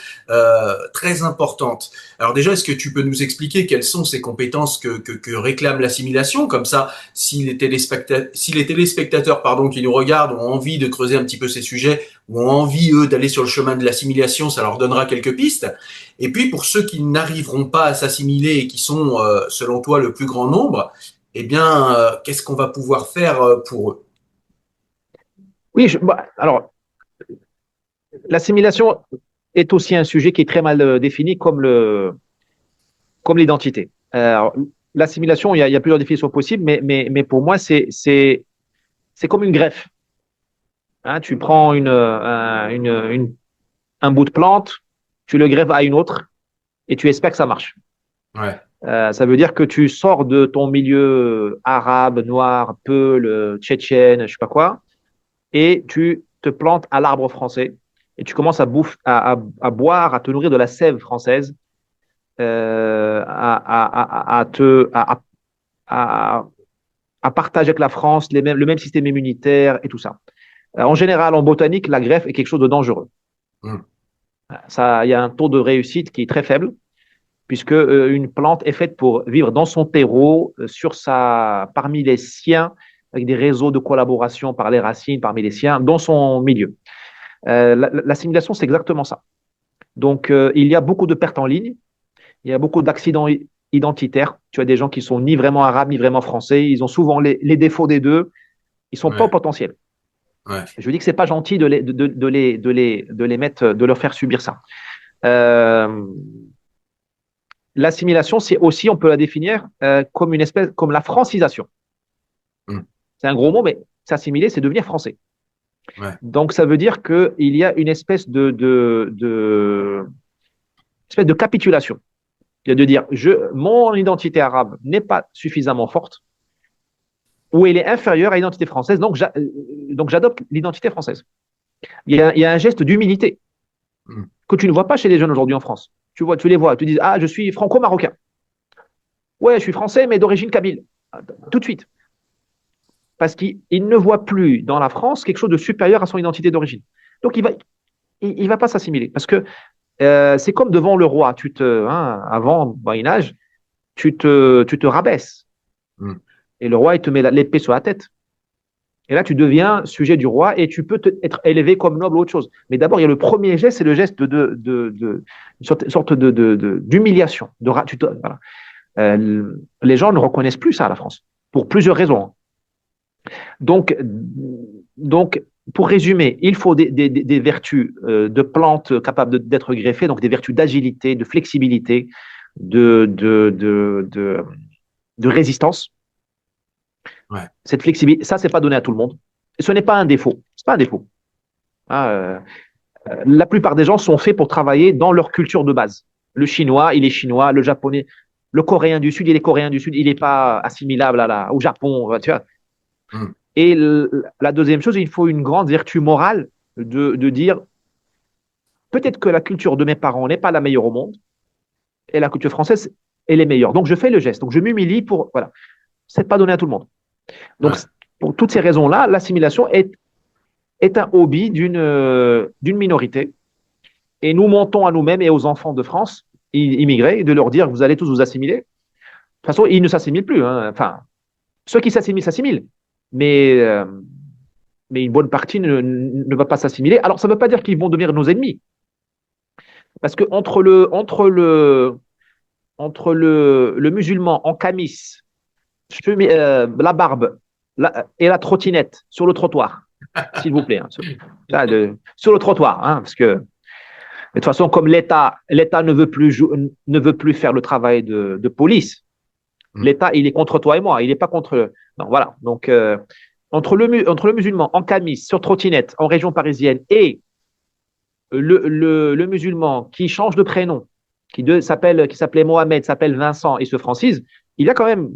très importantes. Alors déjà, est-ce que tu peux nous expliquer quelles sont ces compétences que réclame l'assimilation? Comme ça, si les téléspectateurs pardon, qui nous regardent ont envie de creuser un petit peu ces sujets ou ont envie, eux, d'aller sur le chemin de l'assimilation, ça leur donnera quelques pistes. Et puis, pour ceux qui n'arriveront pas à s'assimiler et qui sont, selon toi, le plus grand nombre, eh bien, qu'est-ce qu'on va pouvoir faire pour eux? Oui, alors, l'assimilation est aussi un sujet qui est très mal défini comme l'identité. L'assimilation, il y a plusieurs définitions possibles, mais pour moi, c'est comme une greffe. Hein, tu prends un bout de plante, tu le greffes à une autre et tu espères que ça marche. Ouais. Ça veut dire que tu sors de ton milieu arabe, noir, peul, tchétchène, je ne sais pas quoi, et tu te plantes à l'arbre français et tu commences à boire, à te nourrir de la sève française, à, à partager avec la France le même système immunitaire et tout ça. En général, en botanique, la greffe est quelque chose de dangereux. Mm. Il y a un taux de réussite qui est très faible, puisque une plante est faite pour vivre dans son terreau, parmi les siens, avec des réseaux de collaboration par les racines, parmi les siens, dans son milieu. L'assimilation, c'est exactement ça. Donc, il y a beaucoup de pertes en ligne, il y a beaucoup d'accidents identitaires. Tu as des gens qui sont ni vraiment arabes, ni vraiment français. Ils ont souvent les défauts des deux. Ils ne sont pas au Ouais. potentiel. Ouais. Je dis que c'est pas gentil de les mettre, de leur faire subir ça. Euh, L'assimilation, c'est aussi, on peut la définir comme une espèce, comme la francisation. Mm. C'est un gros mot, mais s'assimiler, c'est devenir français. Ouais. Donc, ça veut dire qu'il y a une espèce espèce de capitulation. Il y a de dire, mon identité arabe n'est pas suffisamment forte, ou elle est inférieure à l'identité française, donc j'adopte l'identité française. Il y a un geste d'humilité que tu ne vois pas chez les jeunes aujourd'hui en France. Tu les vois, tu dis, je suis franco-marocain. Ouais, je suis français, mais d'origine kabyle. Tout de suite. Parce qu'il ne voit plus dans la France quelque chose de supérieur à son identité d'origine. Donc, il va pas s'assimiler. Parce que c'est comme devant le roi. Avant, au Moyen-Âge, tu te rabaisses. Mm. Et le roi, il te met l'épée sur la tête. Et là, tu deviens sujet du roi et tu peux être élevé comme noble ou autre chose. Mais d'abord, il y a le premier geste, c'est le geste une sorte d'humiliation. Voilà. Les gens ne reconnaissent plus ça à la France, pour plusieurs raisons. Donc, pour résumer, il faut des vertus de plantes capables d'être greffées, donc des vertus d'agilité, de flexibilité, de résistance. Ouais. Cette flexibilité, ça, c'est pas donné à tout le monde. Ce n'est pas un défaut. C'est pas un défaut. La plupart des gens sont faits pour travailler dans leur culture de base. Le chinois, il est chinois. Le japonais, le coréen du sud, il est coréen du sud. Il n'est pas assimilable au Japon. Tu vois. Mm. Et la deuxième chose, il faut une grande vertu morale de dire peut-être que la culture de mes parents n'est pas la meilleure au monde et la culture française, elle est meilleure. Donc, je fais le geste. Donc, je m'humilie pour. Voilà. C'est pas donné à tout le monde. Donc, pour toutes ces raisons-là, l'assimilation est un hobby d'une minorité. Et nous montons à nous-mêmes et aux enfants de France immigrés de leur dire vous allez tous vous assimiler. De toute façon, ils ne s'assimilent plus. Enfin, ceux qui s'assimilent. Mais une bonne partie ne va pas s'assimiler. Alors, ça ne veut pas dire qu'ils vont devenir nos ennemis. Parce que entre le musulman en camis, la barbe et la trottinette sur le trottoir, s'il vous plaît, sur le trottoir, parce que de toute façon, comme l'État ne veut plus faire le travail de police, l'État, il est contre toi et moi, il n'est pas contre. Non, voilà. Donc, entre le musulman en camis, sur trottinette, en région parisienne, et le musulman qui change de prénom, qui s'appelait Mohamed, s'appelle Vincent et se francise, il y a quand même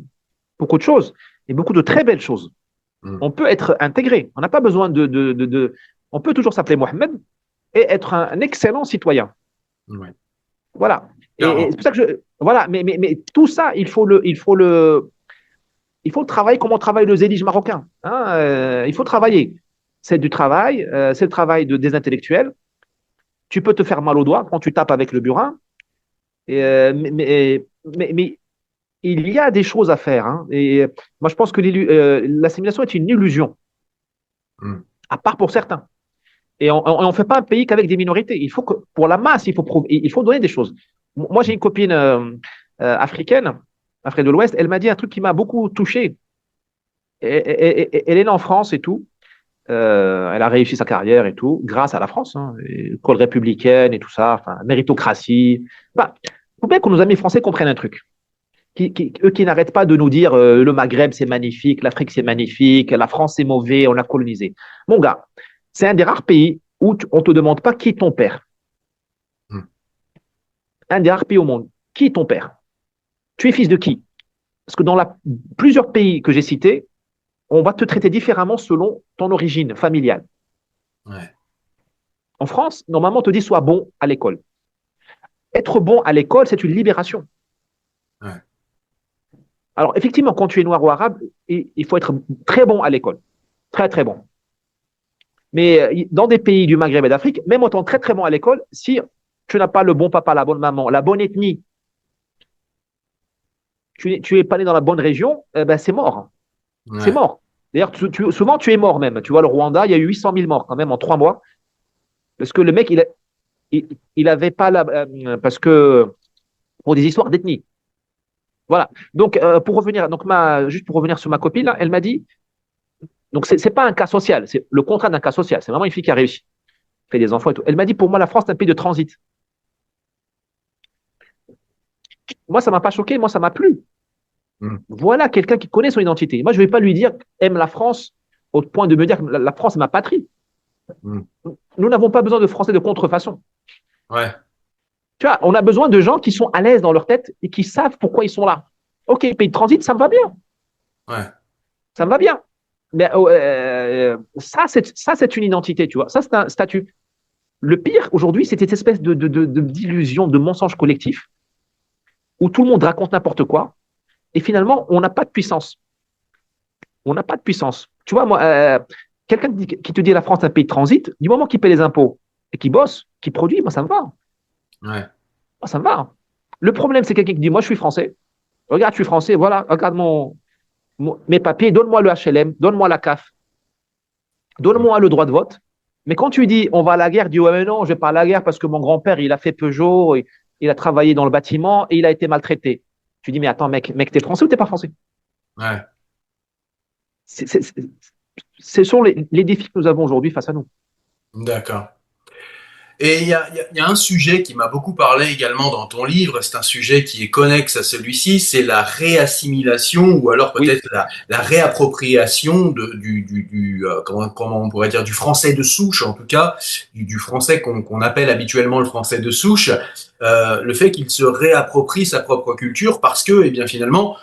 beaucoup de choses et beaucoup de très belles choses. On peut être intégré. On n'a pas besoin on peut toujours s'appeler Mohamed et être un excellent citoyen. Ouais. Voilà. Et c'est pour ça que voilà. Mais tout ça, il faut le travailler comme on travaille le zélige marocain. Hein, il faut travailler. C'est du travail. C'est le travail des intellectuels. Tu peux te faire mal au doigt quand tu tapes avec le burin. Mais il y a des choses à faire. Hein. Et moi, je pense que l'assimilation est une illusion, à part pour certains. Et on ne fait pas un pays qu'avec des minorités. Il faut que, pour la masse, il faut donner des choses. Moi, j'ai une copine africaine, Afrique de l'Ouest, elle m'a dit un truc qui m'a beaucoup touché. Elle est née en France et tout. Elle a réussi sa carrière et tout, grâce à la France, hein, école républicaine et tout ça, enfin, méritocratie. Bah, il faut bien que nos amis français comprennent un truc. Eux qui n'arrêtent pas de nous dire le Maghreb c'est magnifique, l'Afrique c'est magnifique, la France c'est mauvais, on a colonisé. Mon gars, c'est un des rares pays où on ne te demande pas qui est ton père. Un des rares pays au monde. Qui est ton père? Tu es fils de qui? Parce que dans plusieurs pays que j'ai cités, on va te traiter différemment selon ton origine familiale. Ouais. En France, normalement, on te dit sois bon à l'école. Être bon à l'école, c'est une libération. Ouais. Alors, effectivement, quand tu es noir ou arabe, il faut être très bon à l'école. Très, très bon. Mais dans des pays du Maghreb et d'Afrique, même en étant très, très bon à l'école, si tu n'as pas le bon papa, la bonne maman, la bonne ethnie, tu n'es pas né dans la bonne région, ben c'est mort. Ouais. C'est mort. D'ailleurs, souvent, tu es mort même. Tu vois, le Rwanda, il y a eu 800 000 morts quand même en 3 mois. Parce que le mec, il avait pas parce que pour des histoires d'ethnie. Voilà. Donc, juste pour revenir sur ma copine, là, elle m'a dit, donc c'est pas un cas social, c'est le contraire d'un cas social. C'est vraiment une fille qui a réussi, fait des enfants et tout. Elle m'a dit, pour moi, la France, c'est un pays de transit. Moi, ça m'a pas choqué, moi, ça m'a plu. Voilà quelqu'un qui connaît son identité. Moi, je ne vais pas lui dire aime la France au point de me dire que la France est ma patrie. Nous n'avons pas besoin de Français de contrefaçon. Ouais. Tu vois, on a besoin de gens qui sont à l'aise dans leur tête et qui savent pourquoi ils sont là. Ok, pays de transit, ça me va bien. Ouais. Ça me va bien. Mais ça, c'est une identité, tu vois. Ça, c'est un statut. Le pire, aujourd'hui, c'est cette espèce d'illusion, de mensonge collectif où tout le monde raconte n'importe quoi. Et finalement, on n'a pas de puissance. On n'a pas de puissance. Tu vois, moi, quelqu'un qui te dit la France est un pays de transit, du moment qu'il paie les impôts et qu'il bosse, qu'il produit, moi, ça me va. Ouais. Moi, ça me va. Le problème, c'est quelqu'un qui dit, moi, je suis français. Regarde, je suis français, voilà, regarde mes papiers, donne-moi le HLM, donne-moi la CAF, donne-moi le droit de vote. Mais quand tu dis, on va à la guerre, dis, ouais, mais non, je ne vais pas à la guerre parce que mon grand-père, il a fait Peugeot, il a travaillé dans le bâtiment et il a été maltraité. Tu dis, mais attends, mec, t'es français ou t'es pas français? Ouais. Ce sont les défis que nous avons aujourd'hui face à nous. D'accord. Et il y a un sujet qui m'a beaucoup parlé également dans ton livre, c'est un sujet qui est connexe à celui-ci, c'est la réassimilation ou alors peut-être la réappropriation comment on pourrait dire, du français de souche, en tout cas, du français qu'on appelle habituellement le français de souche, le fait qu'il se réapproprie sa propre culture parce que, eh bien finalement,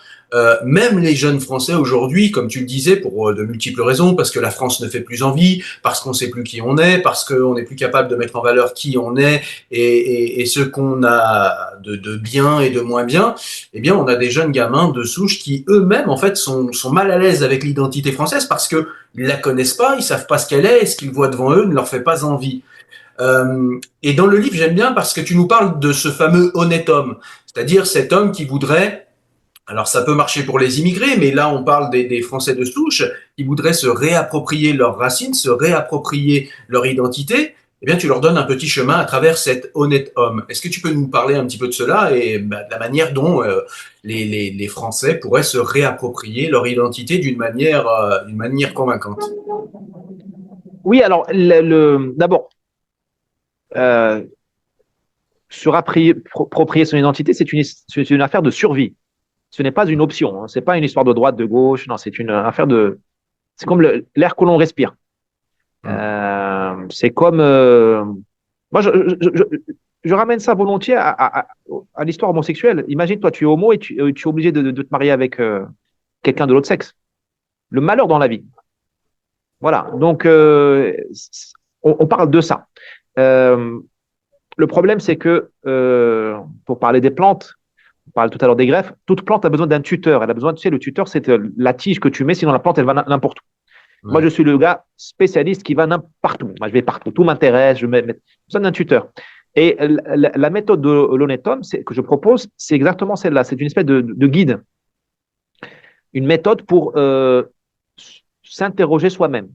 même les jeunes Français aujourd'hui, comme tu le disais, pour de multiples raisons, parce que la France ne fait plus envie, parce qu'on ne sait plus qui on est, parce qu'on n'est plus capable de mettre en valeur qui on est et ce qu'on a de bien et de moins bien, eh bien, on a des jeunes gamins de souche qui eux-mêmes, en fait, sont mal à l'aise avec l'identité française parce que ils la connaissent pas, ils savent pas ce qu'elle est, et ce qu'ils voient devant eux ne leur fait pas envie. Et dans le livre, j'aime bien parce que tu nous parles de ce fameux honnête homme, c'est-à-dire cet homme qui voudrait. Alors ça peut marcher pour les immigrés, mais là on parle des Français de souche qui voudraient se réapproprier leurs racines, se réapproprier leur identité. Eh bien tu leur donnes un petit chemin à travers cet honnête homme. Est-ce que tu peux nous parler un petit peu de cela et de la manière dont les Français pourraient se réapproprier leur identité d'une manière convaincante? Oui, alors d'abord, approprier son identité, c'est une affaire de survie. Ce n'est pas une option. Hein. C'est pas une histoire de droite, de gauche. Non, c'est une affaire de. C'est comme l'air que l'on respire. C'est comme. Moi, je ramène ça volontiers à l'histoire homosexuelle. Imagine, toi, tu es homo et tu es obligé de te marier avec quelqu'un de l'autre sexe. Le malheur dans la vie. Voilà. Donc, on parle de ça. Le problème, c'est que, pour parler des plantes, on parle tout à l'heure des greffes, toute plante a besoin d'un tuteur. Elle a besoin, tu sais, le tuteur, c'est la tige que tu mets, sinon la plante, elle va n'importe où. Ouais. Moi, je suis le gars spécialiste qui va n'importe où. Moi, je vais partout. Tout m'intéresse. J'ai besoin d'un tuteur. Et la méthode de l'honnête homme que je propose, c'est exactement celle-là. C'est une espèce de guide. Une méthode pour s'interroger soi-même.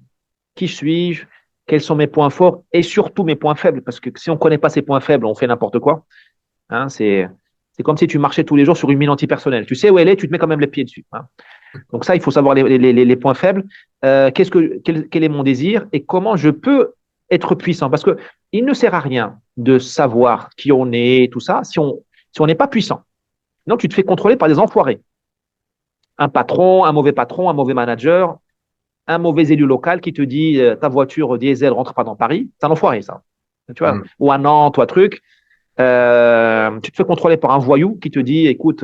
Qui suis-je? Quels sont mes points forts et surtout mes points faibles? Parce que si on ne connaît pas ses points faibles, on fait n'importe quoi. Hein, c'est comme si tu marchais tous les jours sur une mine antipersonnelle. Tu sais où elle est, tu te mets quand même les pieds dessus. Hein. Donc ça, il faut savoir les points faibles. Quel est mon désir et comment je peux être puissant? Parce que il ne sert à rien de savoir qui on est, tout ça, si on n'est pas puissant. Donc tu te fais contrôler par des enfoirés. Un patron, un mauvais manager, un mauvais élu local qui te dit ta voiture diesel rentre pas dans Paris. C'est un enfoiré, ça. Tu vois, ou un an, toi, truc. Tu te fais contrôler par un voyou qui te dit écoute,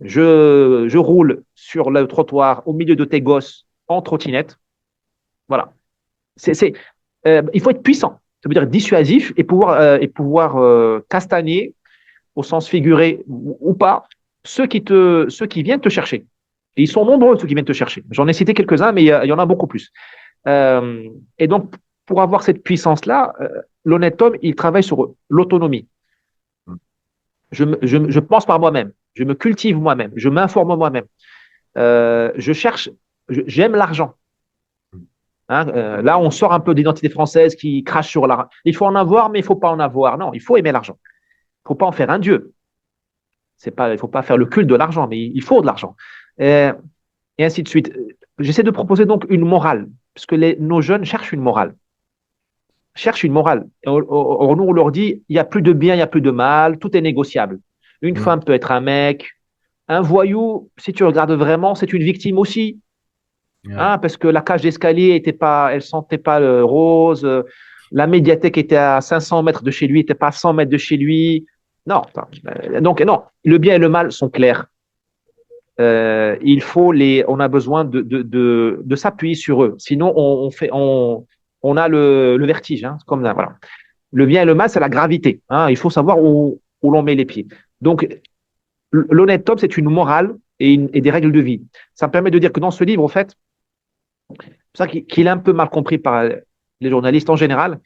je roule sur le trottoir au milieu de tes gosses en trottinette. Voilà. Il faut être puissant. Ça veut dire dissuasif et pouvoir castagner au sens figuré ou pas ceux qui viennent te chercher. Et ils sont nombreux, ceux qui viennent te chercher. J'en ai cité quelques-uns, mais il y en a beaucoup plus. Et donc, pour avoir cette puissance-là, l'honnête homme, il travaille sur l'autonomie. Je pense par moi-même. Je me cultive moi-même. Je m'informe moi-même. J'aime l'argent. Hein, là, on sort un peu d'identité française qui crache sur l'argent. Il faut en avoir, mais il ne faut pas en avoir. Non, il faut aimer l'argent. Il ne faut pas en faire un dieu. Il ne faut pas faire le culte de l'argent, mais il faut de l'argent. Et ainsi de suite. J'essaie de proposer donc une morale, parce que nos jeunes cherchent une morale. Or, nous, on leur dit, il n'y a plus de bien, il n'y a plus de mal, tout est négociable. Une femme peut être un mec. Un voyou, si tu regardes vraiment, c'est une victime aussi. Hein, parce que la cage d'escalier elle sentait pas le rose. La médiathèque était à 500 mètres de chez lui, n'était pas à 100 mètres de chez lui. Non. Donc, non, le bien et le mal sont clairs. On a besoin de s'appuyer sur eux. Sinon, on a le vertige. Hein, comme ça, voilà. Le bien et le mal, c'est la gravité. Hein, il faut savoir où l'on met les pieds. Donc, l'honnête homme, c'est une morale et des règles de vie. Ça me permet de dire que dans ce livre, en fait, c'est ça qu'il est un peu mal compris par les journalistes en général.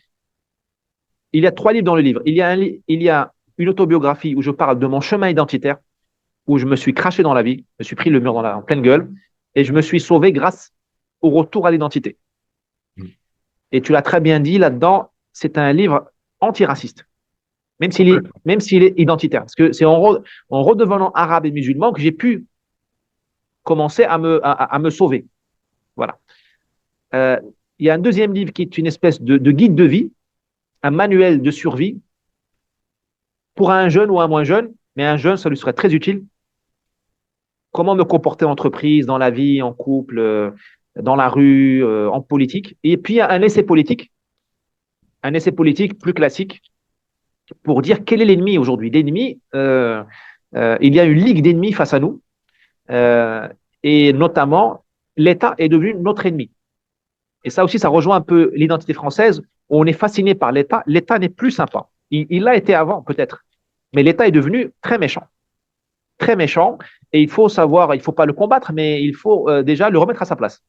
Il y a 3 livres dans le livre. Il y a une autobiographie où je parle de mon chemin identitaire, où je me suis craché dans la vie, je me suis pris le mur en pleine gueule, et je me suis sauvé grâce au retour à l'identité. Et tu l'as très bien dit là-dedans, c'est un livre antiraciste, même s'il est identitaire. Parce que c'est en redevenant arabe et musulman que j'ai pu commencer à me sauver. Voilà. Il y a un deuxième livre qui est une espèce de guide de vie, un manuel de survie pour un jeune ou un moins jeune, mais un jeune, ça lui serait très utile. Comment me comporter en entreprise, dans la vie, en couple, dans la rue, en politique. Et puis, il y a un essai politique plus classique pour dire quel est l'ennemi aujourd'hui. L'ennemi, il y a une ligue d'ennemis face à nous, et notamment, l'État est devenu notre ennemi. Et ça aussi, ça rejoint un peu l'identité française, où on est fasciné par l'État. L'État n'est plus sympa. Il l'a été avant, peut-être. Mais l'État est devenu très méchant. Très méchant. Et il faut savoir, il ne faut pas le combattre, mais il faut déjà le remettre à sa place.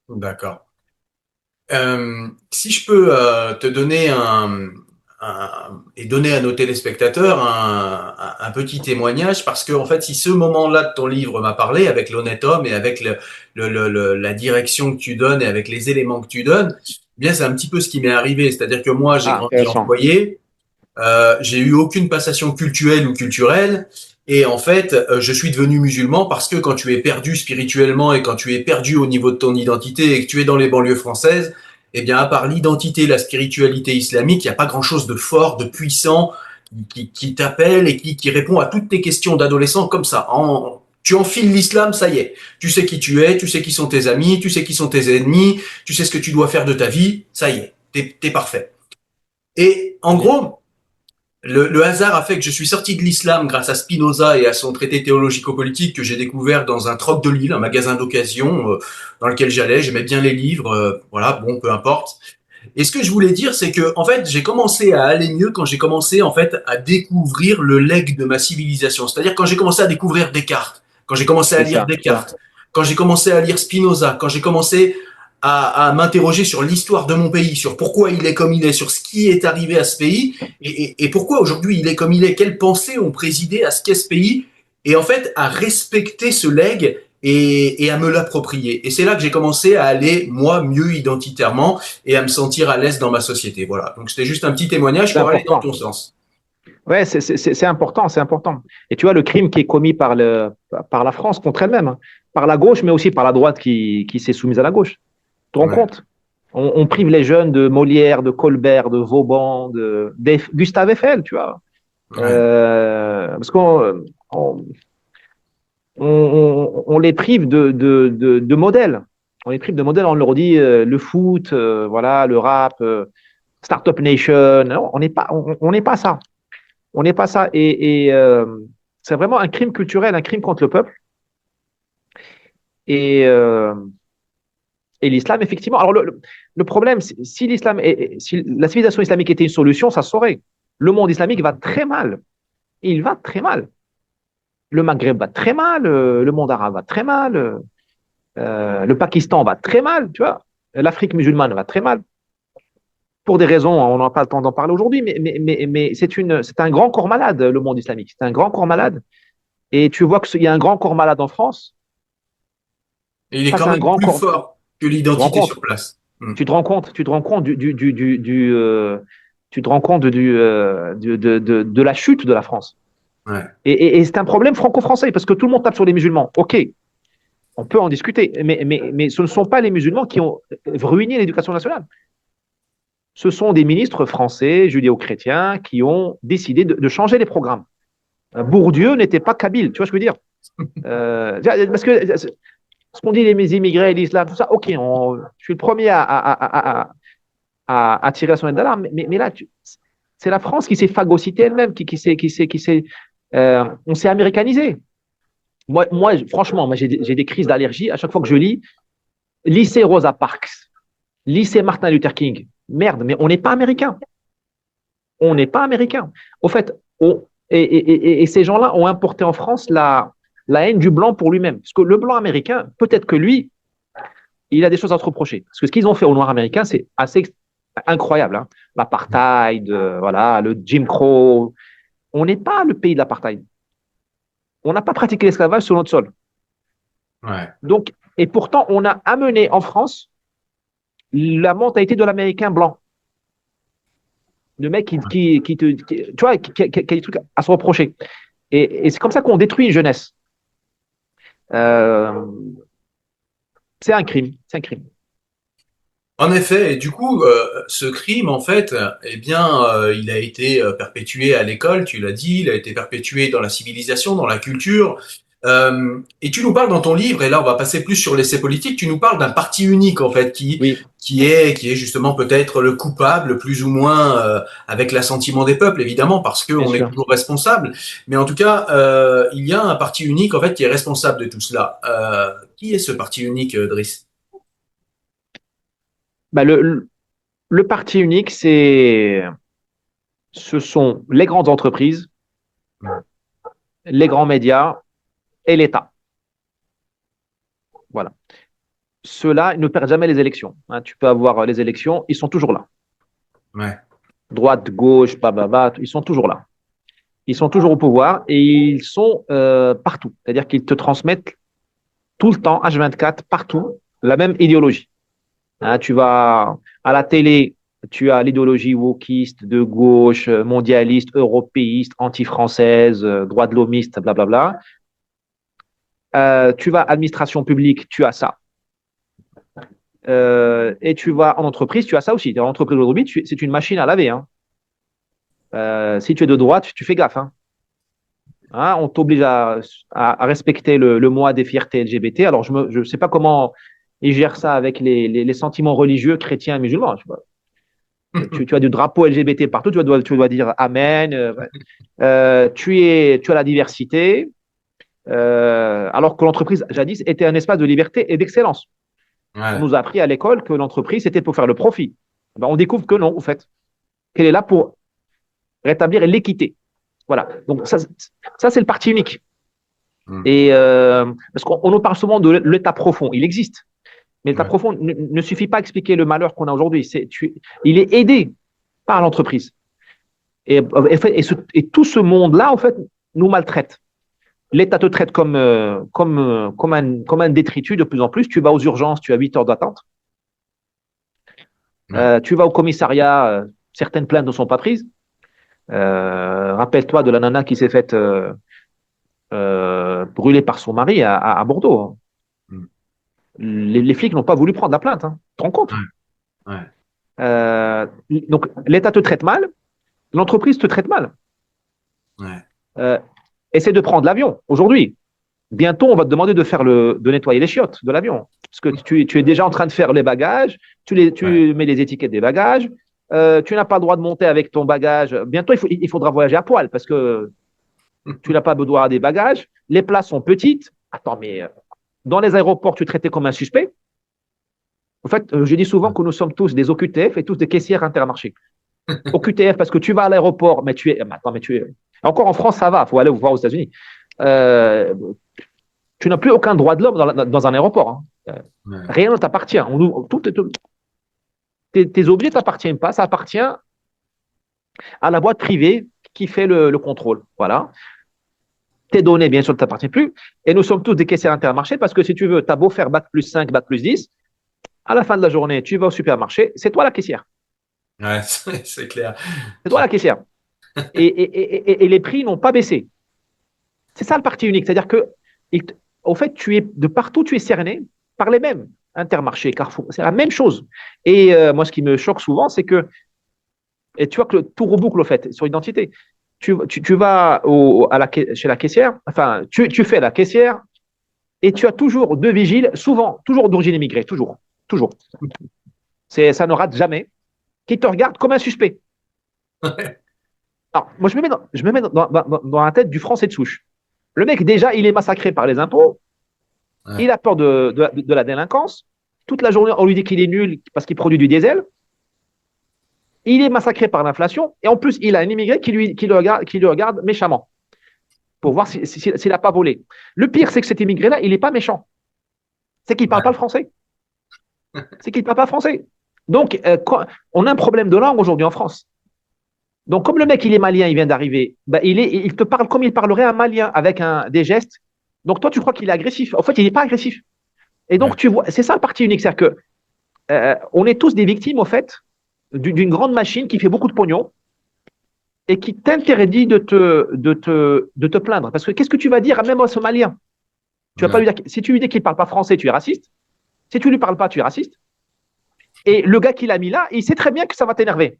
D'accord. Si je peux te donner et donner à nos téléspectateurs un petit témoignage, parce que en fait, si ce moment-là de ton livre m'a parlé, avec l'honnête homme et avec la direction que tu donnes et avec les éléments que tu donnes, eh bien c'est un petit peu ce qui m'est arrivé. C'est-à-dire que moi, j'ai grandi en foyer, j'ai eu aucune passation cultuelle ou culturelle. Et en fait, je suis devenu musulman parce que quand tu es perdu spirituellement et quand tu es perdu au niveau de ton identité et que tu es dans les banlieues françaises, eh bien, à part l'identité, la spiritualité islamique, il n'y a pas grand-chose de fort, de puissant qui t'appelle et qui répond à toutes tes questions d'adolescent comme ça. Tu enfiles l'islam, ça y est. Tu sais qui tu es, tu sais qui sont tes amis, tu sais qui sont tes ennemis, tu sais ce que tu dois faire de ta vie, ça y est, t'es parfait. Et en gros, le hasard a fait que je suis sorti de l'islam grâce à Spinoza et à son traité théologico-politique que j'ai découvert dans un troc de Lille, un magasin d'occasion dans lequel j'allais. J'aimais bien les livres, voilà, bon, peu importe. Et ce que je voulais dire, c'est que en fait, j'ai commencé à aller mieux quand j'ai commencé en fait à découvrir le legs de ma civilisation. C'est-à-dire quand j'ai commencé à découvrir Descartes, quand j'ai commencé à C'est lire ça, ça. Descartes, quand j'ai commencé à lire Spinoza, quand j'ai commencé à m'interroger sur l'histoire de mon pays, sur pourquoi il est comme il est, sur ce qui est arrivé à ce pays, et pourquoi aujourd'hui il est comme il est, quelles pensées ont présidé à ce qu'est ce pays, et en fait à respecter ce legs et à me l'approprier. Et c'est là que j'ai commencé à aller, moi, mieux identitairement et à me sentir à l'aise dans ma société. Voilà. Donc c'était juste un petit témoignage C'est pour aller dans important. ton sens. Ouais, c'est important, c'est important. Et tu vois, le crime qui est commis par la France contre elle-même, hein, par la gauche, mais aussi par la droite qui s'est soumise à la gauche. Tu te rends Ouais. compte? On prive les jeunes de Molière, de Colbert, de Vauban, Gustave Eiffel, tu vois. Ouais. Parce qu'on les prive de modèles. On les prive de modèles, on leur dit le foot, voilà, le rap, Startup Nation. Non, on n'est pas ça. On n'est pas ça. C'est vraiment un crime culturel, un crime contre le peuple. Et, euh, et l'islam, effectivement. Alors, le problème, si la civilisation islamique était une solution, ça se saurait. Le monde islamique va très mal. Il va très mal. Le Maghreb va très mal. Le monde arabe va très mal. Le Pakistan va très mal. Tu vois. L'Afrique musulmane va très mal. Pour des raisons, on n'a pas le temps d'en parler aujourd'hui, mais c'est un grand corps malade, le monde islamique. C'est un grand corps malade. Et tu vois qu'il y a un grand corps malade en France Et il est face quand à un même grand plus corps. fort que Tu te rends l'identité compte? sur place. Tu te rends compte tu te rends compte de la chute de la France. Ouais. Et c'est un problème franco-français parce que tout le monde tape sur les musulmans. Ok, on peut en discuter, mais ce ne sont pas les musulmans qui ont ruiné l'éducation nationale. Ce sont des ministres français, judéo-chrétiens, qui ont décidé de changer les programmes. Bourdieu n'était pas kabyle, tu vois ce que je veux dire? Parce que ce qu'on dit les immigrés, l'islam, tout ça, ok, je suis le premier à tirer la sonnette d'alarme, mais là, c'est la France qui s'est phagocytée elle-même, on s'est américanisé. Moi franchement, j'ai des crises d'allergie à chaque fois que je lis lycée Rosa Parks, lycée Martin Luther King. Merde, mais on n'est pas américain. On n'est pas américain. Au fait, et ces gens-là ont importé en France la haine du blanc pour lui-même. Parce que le blanc américain, peut-être que lui, il a des choses à se reprocher. Parce que ce qu'ils ont fait aux Noirs américains, c'est assez incroyable. Hein. L'apartheid, voilà, le Jim Crow. On n'est pas le pays de l'apartheid. On n'a pas pratiqué l'esclavage sur notre sol. Ouais. Donc, et pourtant, on a amené en France la mentalité de l'Américain blanc. Le mec tu vois, qui a des trucs à se reprocher. Et c'est comme ça qu'on détruit une jeunesse. Euh, c'est un crime. C'est un crime. En effet, et du coup, ce crime, en fait, eh bien, il a été perpétué à l'école, tu l'as dit, il a été perpétué dans la civilisation, dans la culture. Et tu nous parles dans ton livre, et là, on va passer plus sur l'essai politique, tu nous parles d'un parti unique, en fait, Oui, qui est justement peut-être le coupable, plus ou moins, avec l'assentiment des peuples, évidemment, parce bien qu'on est sûr. toujours responsable. Mais en tout cas, il y a un parti unique, en fait, qui est responsable de tout cela. Qui est ce parti unique, Driss? Bah, le parti unique, ce sont les grandes entreprises, les grands médias et l'État. Voilà. Ceux-là ne perdent jamais les élections. Hein, tu peux avoir les élections, ils sont toujours là. Ouais. Droite, gauche, bababa, ils sont toujours là. Ils sont toujours au pouvoir et ils sont partout. C'est-à-dire qu'ils te transmettent tout le temps, H24, partout, la même idéologie. Hein, tu vas à la télé, tu as l'idéologie wokiste, de gauche, mondialiste, européiste, anti-française, droit de l'homiste, blablabla. Tu vas à l'administration publique, tu as ça. Et tu vas en entreprise, tu as ça aussi. En entreprise aujourd'hui, c'est une machine à laver. Hein. Si tu es de droite, tu fais gaffe. Hein. Hein, on t'oblige à respecter le mois des fiertés LGBT. Alors, je ne sais pas comment ils gèrent ça avec les sentiments religieux chrétiens et musulmans. Tu as du drapeau LGBT partout, tu dois dire Amen. Tu as la diversité. Alors que l'entreprise, jadis, était un espace de liberté et d'excellence. Ouais. On nous a appris à l'école que l'entreprise, c'était pour faire le profit. Ben, on découvre que non, en fait, qu'elle est là pour rétablir l'équité. Voilà. Donc, ça c'est le parti unique. Et parce qu'on nous parle souvent de l'état profond. Il existe. Mais l'état profond ne suffit pas à expliquer le malheur qu'on a aujourd'hui. Il est aidé par l'entreprise. Et tout ce monde-là, en fait, nous maltraite. L'État te traite comme un détritus de plus en plus. Tu vas aux urgences, tu as 8 heures d'attente. Tu vas au commissariat, certaines plaintes ne sont pas prises. Rappelle-toi de la nana qui s'est faite brûler par son mari à Bordeaux. Les flics n'ont pas voulu prendre la plainte. Hein. Tu te rends compte? Donc, l'État te traite mal, l'entreprise te traite mal. Essaie de prendre l'avion aujourd'hui. Bientôt, on va te demander de nettoyer les chiottes de l'avion. Parce que tu es déjà en train de faire les bagages, tu mets les étiquettes des bagages, tu n'as pas le droit de monter avec ton bagage. Bientôt, il faudra voyager à poil parce que tu n'as pas besoin des bagages. Les places sont petites. Attends, mais dans les aéroports, tu es traité comme un suspect. En fait, je dis souvent que nous sommes tous des OQTF et tous des caissières Intermarché. OQTF parce que tu vas à l'aéroport, mais tu es. Attends, mais tu es. Encore en France, ça va, il faut aller voir aux États-Unis. Tu n'as plus aucun droit de l'homme dans un aéroport. Hein. Rien ne t'appartient. Tes objets ne t'appartiennent pas, ça appartient à la boîte privée qui fait le contrôle. Voilà. Tes données, bien sûr, ne t'appartiennent plus. Et nous sommes tous des caissiers Intermarché parce que si tu veux, tu as beau faire bac plus 5, bac plus 10, à la fin de la journée, tu vas au supermarché, c'est toi la caissière. Ouais, c'est clair. C'est toi la caissière. Et les prix n'ont pas baissé. C'est ça le parti unique. C'est-à-dire que, au fait, de partout, tu es cerné par les mêmes. Intermarché, Carrefour, c'est la même chose. Et moi, ce qui me choque souvent, c'est que, et tu vois que tout reboucle, au fait, sur l'identité. Tu vas chez la caissière, enfin, tu fais la caissière et tu as toujours deux vigiles, souvent, toujours d'origine immigrée, toujours. Ça ne rate jamais, qui te regardent comme un suspect. Alors, moi, je me mets dans la tête du français de souche. Le mec, déjà, il est massacré par les impôts. Ouais. Il a peur de la délinquance. Toute la journée, on lui dit qu'il est nul parce qu'il produit du diesel. Il est massacré par l'inflation. Et en plus, il a un immigré qui le regarde méchamment pour voir s'il n'a pas volé. Le pire, c'est que cet immigré-là, il n'est pas méchant. C'est qu'il ne parle pas le français. C'est qu'il ne parle pas français. Donc, on a un problème de langue aujourd'hui en France. Donc, comme le mec, il est malien, il vient d'arriver, il te parle comme il parlerait un malien avec des gestes. Donc, toi, tu crois qu'il est agressif. En fait, il n'est pas agressif. Et donc, tu vois, c'est ça le parti unique. C'est-à-dire qu'on est tous des victimes, au fait, d'une grande machine qui fait beaucoup de pognon et qui t'interdit de te plaindre. Parce que qu'est-ce que tu vas dire même à ce malien? Tu vas pas lui dire, si tu lui dis qu'il ne parle pas français, tu es raciste. Si tu ne lui parles pas, tu es raciste. Et le gars qui l'a mis là, il sait très bien que ça va t'énerver.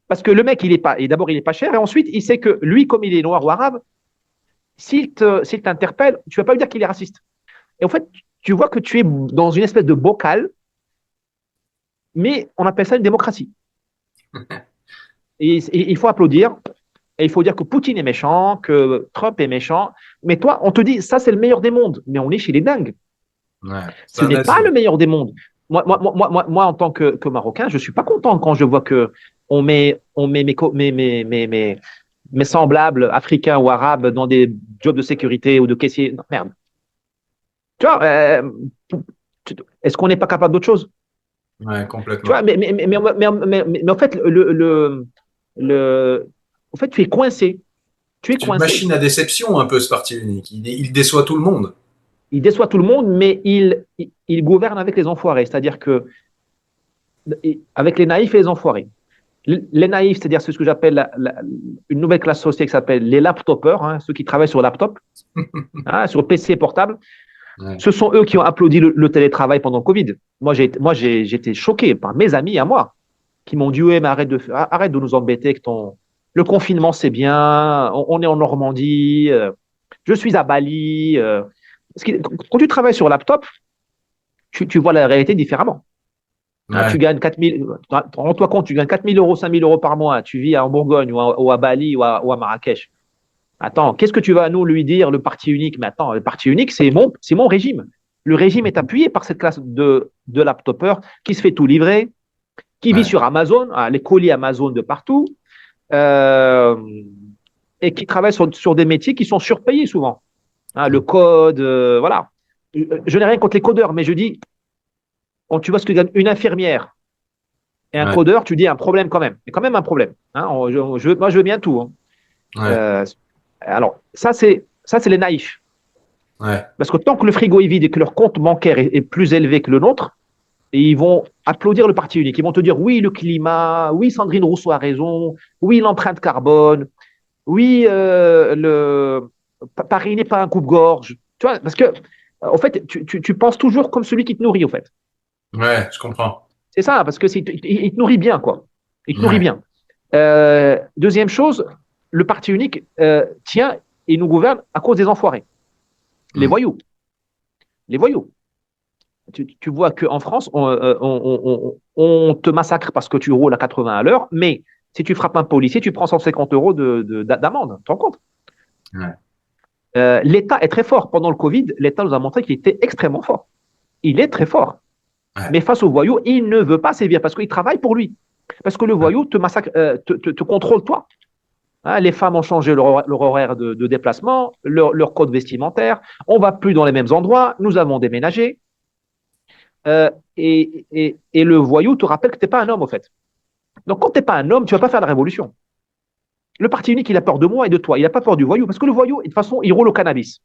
Parce que le mec, d'abord, il n'est pas cher, et ensuite, il sait que lui, comme il est noir ou arabe, s'il t'interpelle, tu ne vas pas lui dire qu'il est raciste. Et en fait, tu vois que tu es dans une espèce de bocal, mais on appelle ça une démocratie. Et il faut applaudir, et il faut dire que Poutine est méchant, que Trump est méchant, mais toi, on te dit, ça, c'est le meilleur des mondes, mais on est chez les dingues. Ouais, ce n'est pas le meilleur des mondes. Moi, en tant que Marocain, je ne suis pas content quand je vois qu'on met mes semblables africains ou arabes dans des jobs de sécurité ou de caissier. Non, merde. Tu vois, est-ce qu'on n'est pas capable d'autre chose? Ouais, complètement. Tu vois, mais en fait, en fait, tu es coincé. C'est une machine à déception, un peu, ce parti unique. Il déçoit tout le monde. Il déçoit tout le monde, mais il gouverne avec les enfoirés. C'est-à-dire que, avec les naïfs et les enfoirés. Les naïfs, c'est-à-dire ce que j'appelle une nouvelle classe sociale qui s'appelle les laptopeurs, hein, ceux qui travaillent sur laptop, hein, sur PC portable. Ouais. Ce sont eux qui ont applaudi le télétravail pendant le Covid. J'étais choqué par mes amis à moi qui m'ont dit ouais, mais arrête de nous embêter avec ton. Le confinement, c'est bien. On est en Normandie. Je suis à Bali. Quand tu travailles sur laptop, tu vois la réalité différemment. Hein, tu Ouais. gagnes 4 000, rends-toi compte, tu gagnes 4 000 euros, 5 000 euros par mois. Tu vis en Bourgogne ou à Bali ou à Marrakech. Attends, qu'est-ce que tu vas nous lui dire, le parti unique? Mais attends, le parti unique, c'est mon régime. Le régime est appuyé par cette classe de laptopeurs qui se fait tout livrer, qui vit Ouais. sur Amazon, hein, les colis Amazon de partout, euh, et qui travaille sur des métiers qui sont surpayés souvent. Hein, le code, voilà. Je n'ai rien contre les codeurs, mais je dis, quand tu vois ce que gagne une infirmière et un Ouais. codeur, tu dis un problème quand même. Il y a quand même un problème. Hein, moi, je veux bien tout. Hein. Ouais. Alors, ça, c'est les naïfs. Ouais. Parce que tant que le frigo est vide et que leur compte bancaire est plus élevé que le nôtre, et ils vont applaudir le parti unique. Ils vont te dire oui, le climat, oui, Sandrine Rousseau a raison, oui, l'empreinte carbone, oui, Paris n'est pas un coupe-gorge. Tu vois, parce que, en fait, tu penses toujours comme celui qui te nourrit, en fait. Ouais, je comprends. C'est ça, parce que il te nourrit bien, quoi. Il te nourrit Ouais. bien. Deuxième chose, le parti unique tient et nous gouverne à cause des enfoirés, les Mm. voyous. Les voyous. Tu vois qu'en France, on te massacre parce que tu roules à 80 à l'heure, mais si tu frappes un policier, tu prends 150 euros d'amende. Tu te rends compte? Ouais. L'État est très fort. Pendant le Covid, l'État nous a montré qu'il était extrêmement fort. Il est très fort. Ouais. Mais face au voyou, il ne veut pas sévir parce qu'il travaille pour lui. Parce que le voyou te massacre, te contrôle toi. Hein, les femmes ont changé leur horaire de déplacement, leur code vestimentaire. On ne va plus dans les mêmes endroits. Nous avons déménagé. Et le voyou te rappelle que tu n'es pas un homme, au fait. Donc, quand tu n'es pas un homme, tu ne vas pas faire la révolution. Le parti unique, il a peur de moi et de toi. Il n'a pas peur du voyou. Parce que le voyou, de toute façon, il roule au cannabis.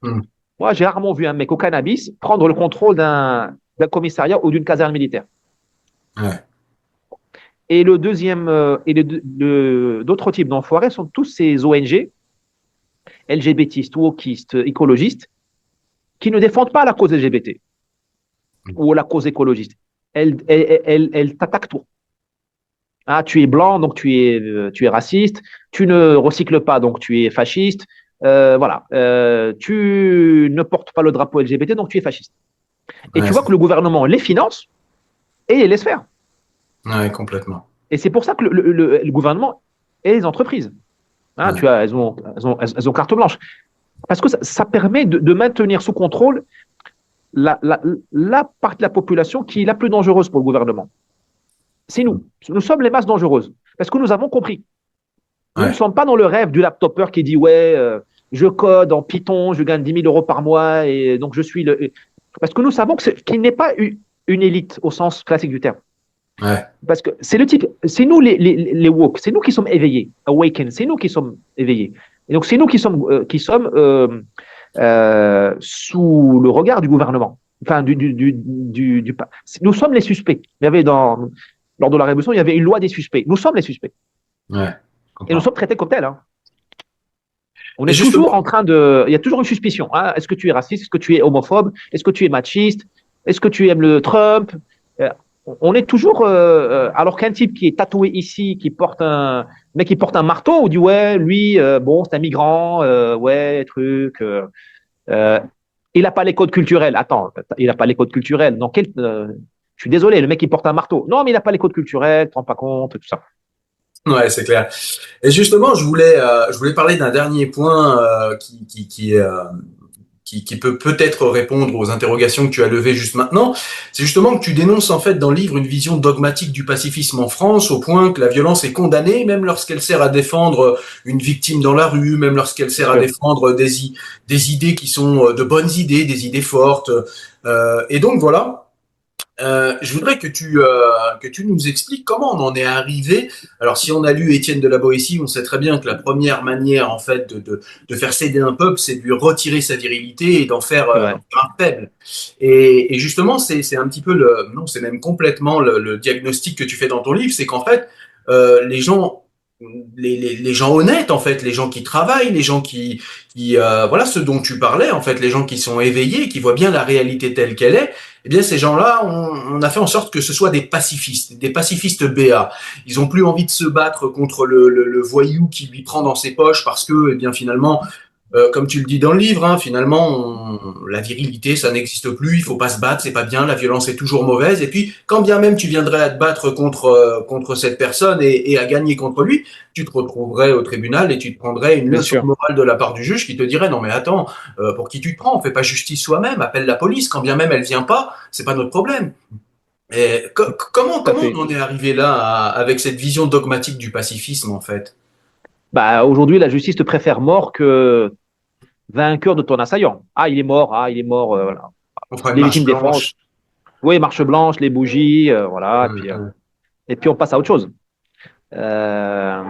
Mm. Moi, j'ai rarement vu un mec au cannabis prendre le contrôle d'un commissariat ou d'une caserne militaire. Ouais. Et le deuxième, d'autres types d'enfoirés sont tous ces ONG, LGBTistes, wokistes, écologistes, qui ne défendent pas la cause LGBT ou la cause écologiste. Elles t'attaquent toi. Ah, tu es blanc, donc tu es raciste. Tu ne recycles pas, donc tu es fasciste. Voilà. Tu ne portes pas le drapeau LGBT, donc tu es fasciste. Et Ouais, tu vois que le gouvernement les finance et les laisse faire. ouais, complètement. Et c'est pour ça que le gouvernement et les entreprises, hein, Ouais. elles ont carte blanche. Parce que ça permet de maintenir sous contrôle la, la, la partie de la population qui est la plus dangereuse pour le gouvernement. C'est nous. Nous sommes les masses dangereuses. Parce que nous avons compris. Nous ne Ouais. sommes pas dans le rêve du laptopper qui dit ouais, je code en Python, je gagne 10 000 euros par mois et donc je suis le. Parce que nous savons qu'il n'est pas une élite au sens classique du terme. Ouais. Parce que c'est le type, c'est nous les woke, c'est nous qui sommes éveillés, awaken, c'est nous qui sommes éveillés. Et donc c'est nous qui sommes sous le regard du gouvernement. Enfin, nous sommes les suspects. Il y avait lors de la Révolution, il y avait une loi des suspects. Nous sommes les suspects. Ouais. Je Et nous comprends. sommes traités comme tels. Hein. On Et est toujours justement, en train de. Il y a toujours une suspicion. Hein. Est-ce que tu es raciste? Est-ce que tu es homophobe? Est-ce que tu es machiste? Est-ce que tu aimes le Trump? Euh, on est toujours. Alors qu'un type qui est tatoué ici, mec qui porte un marteau, on dit ouais, lui, bon, c'est un migrant, ouais, truc. Euh, il n'a pas les codes culturels. Attends, il n'a pas les codes culturels. Je suis désolé, le mec qui porte un marteau. Non, mais il n'a pas les codes culturels, tu ne te rends pas compte, tout ça. ouais, c'est clair. Et justement, je voulais parler d'un dernier point qui peut peut-être répondre aux interrogations que tu as levées juste maintenant. C'est justement que tu dénonces en fait dans le livre une vision dogmatique du pacifisme en France, au point que la violence est condamnée, même lorsqu'elle sert à défendre une victime dans la rue, même lorsqu'elle sert à Sûr. défendre des idées qui sont de bonnes idées, des idées fortes. Et donc voilà. Je voudrais que tu nous expliques comment on en est arrivé. Alors, si on a lu Étienne de la Boétie, on sait très bien que la première manière, en fait, de faire céder un peuple, c'est de lui retirer sa virilité et C'est d'en vrai. faire un faible. Et justement, c'est un petit peu non, c'est même complètement le diagnostic que tu fais dans ton livre, c'est qu'en fait, les gens les gens honnêtes, en fait, les gens qui travaillent, les gens voilà, ceux dont tu parlais, en fait, les gens qui sont éveillés, qui voient bien la réalité telle qu'elle est. Eh bien, ces gens-là, on a fait en sorte que ce soit des pacifistes BA. Ils ont plus envie de se battre contre le voyou qui lui prend dans ses poches parce que, eh bien, finalement, comme tu le dis dans le livre, hein, finalement, la virilité, ça n'existe plus. Il faut pas se battre, c'est pas bien. La violence est toujours mauvaise. Et puis, quand bien même tu viendrais à te battre contre cette personne et à gagner contre lui, tu te retrouverais au tribunal et tu te prendrais une Bien leçon sûr. morale de la part du juge qui te dirait non mais attends, pour qui tu te prends? On fait pas justice soi-même. Appelle la police. Quand bien même elle vient pas, c'est pas notre problème. Et Tout à comment fait. on en est arrivé là avec cette vision dogmatique du pacifisme en fait? Bah, aujourd'hui, la justice te préfère mort que vainqueur de ton assaillant. Ah, il est mort. Ah, il est mort. Voilà. On fera une Légitime marche défense. blanche. Oui, marche blanche, les bougies, voilà. Ouais. Et puis on passe à autre chose. Euh,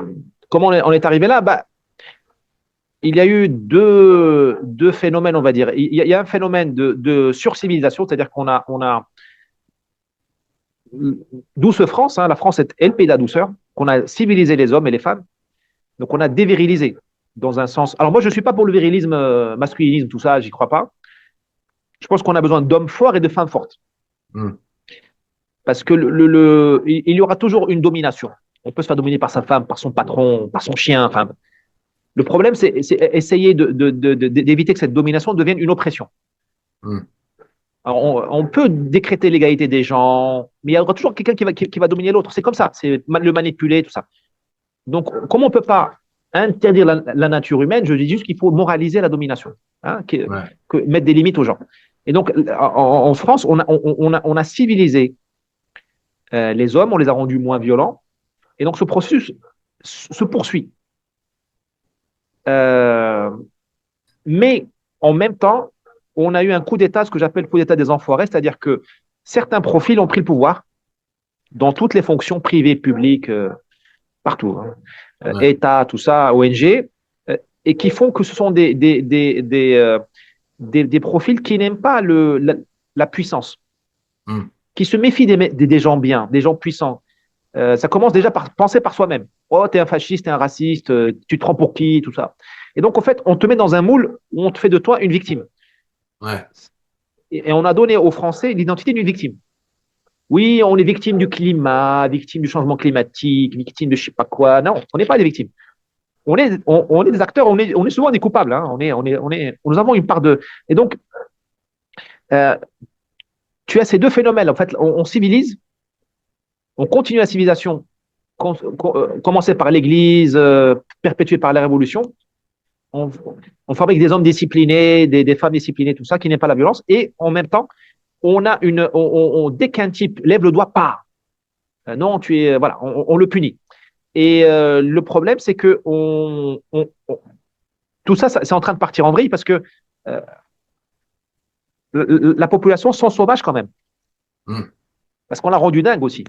Comment on est arrivé là? Bah, il y a eu deux phénomènes, on va dire. Il y a un phénomène de surcivilisation, c'est-à-dire qu'on a douce France, hein, la France est le pays de la douceur, qu'on a civilisé les hommes et les femmes, donc on a dévirilisé dans un sens. Alors moi, je ne suis pas pour le virilisme, masculinisme, tout ça, j'y crois pas. Je pense qu'on a besoin d'hommes forts et de femmes fortes. Mm. Parce que il y aura toujours une domination. On peut se faire dominer par sa femme, par son patron, par son chien. Enfin, le problème, c'est essayer d'éviter que cette domination devienne une oppression. Mm. Alors, on peut décréter l'égalité des gens, mais il y aura toujours quelqu'un qui va dominer l'autre. C'est comme ça, c'est le manipuler, tout ça. Donc, comme on ne peut pas interdire la nature humaine, je dis juste qu'il faut moraliser la domination, hein, Ouais. mettre des limites aux gens. Et donc, en France, on a civilisé les hommes, on les a rendus moins violents, et donc ce processus se poursuit. Euh, mais en même temps, on a eu un coup d'État, ce que j'appelle le coup d'État des enfoirés, c'est-à-dire que certains profils ont pris le pouvoir dans toutes les fonctions privées, publiques, partout, hein, Ouais. État, tout ça, ONG, et qui font que ce sont des profils qui n'aiment pas la puissance, Mm. qui se méfient des gens bien, des gens puissants. Ça commence déjà par penser par soi-même. Oh, t'es un fasciste, t'es un raciste, tu te prends pour qui, tout ça. Et donc, en fait, on te met dans un moule où on te fait de toi une victime. Ouais. Et on a donné aux Français l'identité d'une victime. Oui, on est victime du climat, victime du changement climatique, victime de je sais pas quoi. Non, on n'est pas des victimes. On est des acteurs, on est souvent des coupables. Hein. Nous avons une part de. Et donc, euh, tu as ces deux phénomènes. En fait, on civilise, on continue la civilisation, commencée par l'Église, perpétuée par la Révolution. On, on fabrique des hommes disciplinés, des femmes disciplinées, tout ça, qui n'est pas la violence. Et en même temps, dès qu'un type lève le doigt, pas. Non, tu es, voilà, on le punit. Et le problème, c'est que tout ça, c'est en train de partir en vrille parce que euh, la population sont sauvages quand même. Mm. Parce qu'on l'a rendu dingue aussi.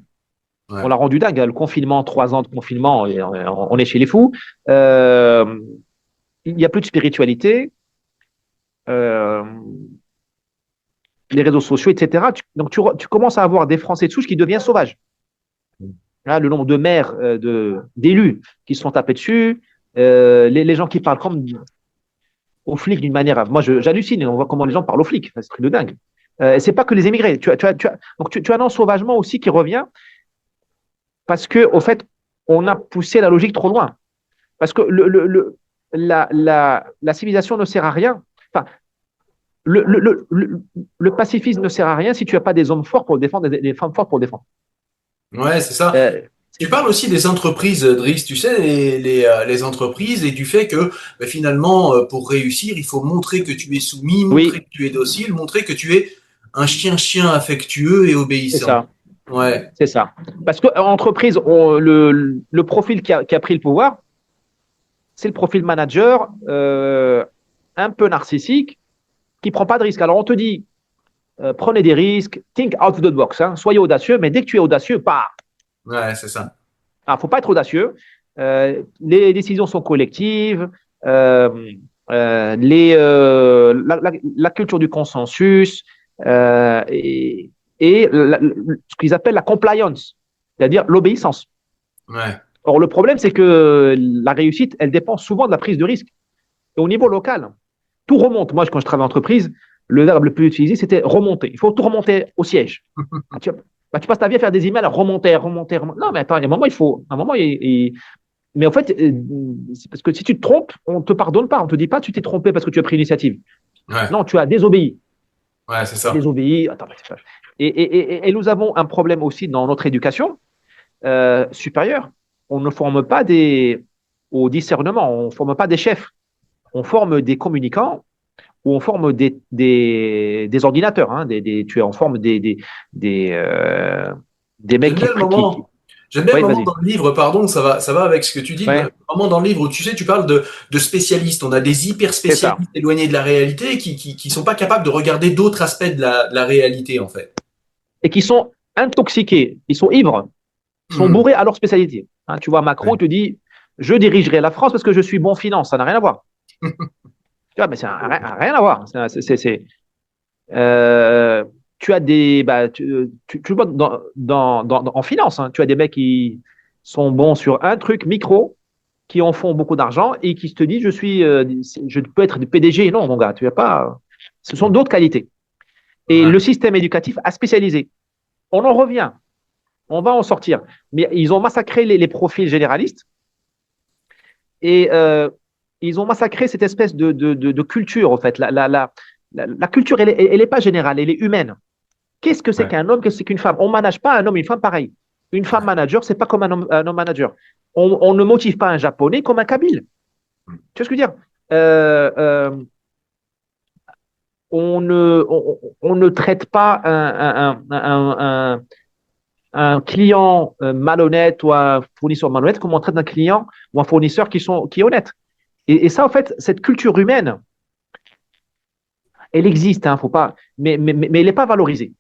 On Ouais. l'a rendu dingue. Le confinement, 3 ans de confinement, on est chez les fous. Il n'y a plus de spiritualité. Euh, les réseaux sociaux, etc. Donc, tu commences à avoir des Français de souche qui deviennent sauvages. Hein, le nombre de maires, d'élus qui se sont tapés dessus, les gens qui parlent comme aux flics d'une manière. Moi, j'hallucine. On voit comment les gens parlent aux flics. C'est un truc de dingue. C'est pas que les émigrés. Donc, tu as un ensauvagement aussi qui revient parce que, au fait, on a poussé la logique trop loin. Parce que la civilisation ne sert à rien. Enfin, le pacifisme ne sert à rien si tu n'as pas des hommes forts pour le défendre, des femmes fortes pour le défendre. Ouais, c'est ça. Euh, Tu parles aussi des entreprises, Driss, tu sais, les entreprises et du fait que bah, finalement, pour réussir, il faut montrer que tu es soumis, montrer oui, que tu es docile, montrer que tu es un chien affectueux et c'est obéissant. ça. Ouais, C'est ça. Parce que entreprise, le profil qui a pris le pouvoir, c'est le profil manager un peu narcissique qui ne prend pas de risques. Alors on te dit, prenez des risques, think out of the box, hein, soyez audacieux, mais dès que tu es audacieux, pas. ouais, c'est ça. Il ne faut pas être audacieux. Les décisions sont collectives. Euh, la culture du consensus et ce qu'ils appellent la compliance, c'est-à-dire l'obéissance. Ouais, Or, le problème, c'est que la réussite, elle dépend souvent de la prise de risque. Et au niveau local, tout remonte. Moi, quand je travaille en entreprise, le verbe le plus utilisé, c'était remonter. Il faut tout remonter au siège. Tu passes ta vie à faire des emails, à remonter. Non, mais attends, il y a un moment, il faut. Un moment, mais en fait, c'est parce que si tu te trompes, on ne te pardonne pas. On ne te dit pas tu t'es trompé parce que tu as pris l'initiative. Ouais, Non, tu as désobéi. ouais, c'est Tu as ça. désobéi. Attends, et nous avons un problème aussi dans notre éducation supérieure. On ne forme pas au discernement, on ne forme pas des chefs. On forme des communicants ou on forme des ordinateurs. Hein, tu es en forme des mecs J'aime bien le moment. J'aime bien le Oui, moment vas-y. dans le livre, pardon, ça va avec ce que tu dis. Le Ouais, moment dans le livre où tu sais, tu parles de spécialistes. On a des hyper c'est ça. spécialistes éloignés de la réalité qui sont pas capables de regarder d'autres aspects de la réalité, en fait. Et qui sont intoxiqués, ils sont ivres, ils sont Hmm. bourrés à leur spécialité. Hein, tu vois, Macron, Ouais. il te dit je dirigerai la France parce que je suis bon finance. Ça n'a rien à voir. Tu vois, mais ça n'a rien à voir. Euh, tu as tu vois, en finance, hein, tu as des mecs qui sont bons sur un truc micro, qui en font beaucoup d'argent et qui te disent je peux être PDG. Non, mon gars, tu vas pas. Ce sont d'autres qualités. Et Ouais. le système éducatif a spécialisé. On en revient. On va en sortir. Mais ils ont massacré les profils généralistes et ils ont massacré cette espèce de culture, en fait. La culture, elle est pas générale, elle est humaine. Qu'est-ce que c'est Ouais. qu'un homme, qu'est-ce que c'est qu'une femme? On ne manage pas un homme et une femme pareil. Une femme manager, c'est pas comme un homme manager. On ne motive pas un japonais comme un kabyle. Tu vois ce que je veux dire? Euh, euh, on ne traite pas un client malhonnête ou un fournisseur malhonnête comme on traite un client ou un fournisseur qui est honnête. Et ça, en fait, cette culture humaine, elle existe, hein, faut pas, mais elle n'est pas valorisée.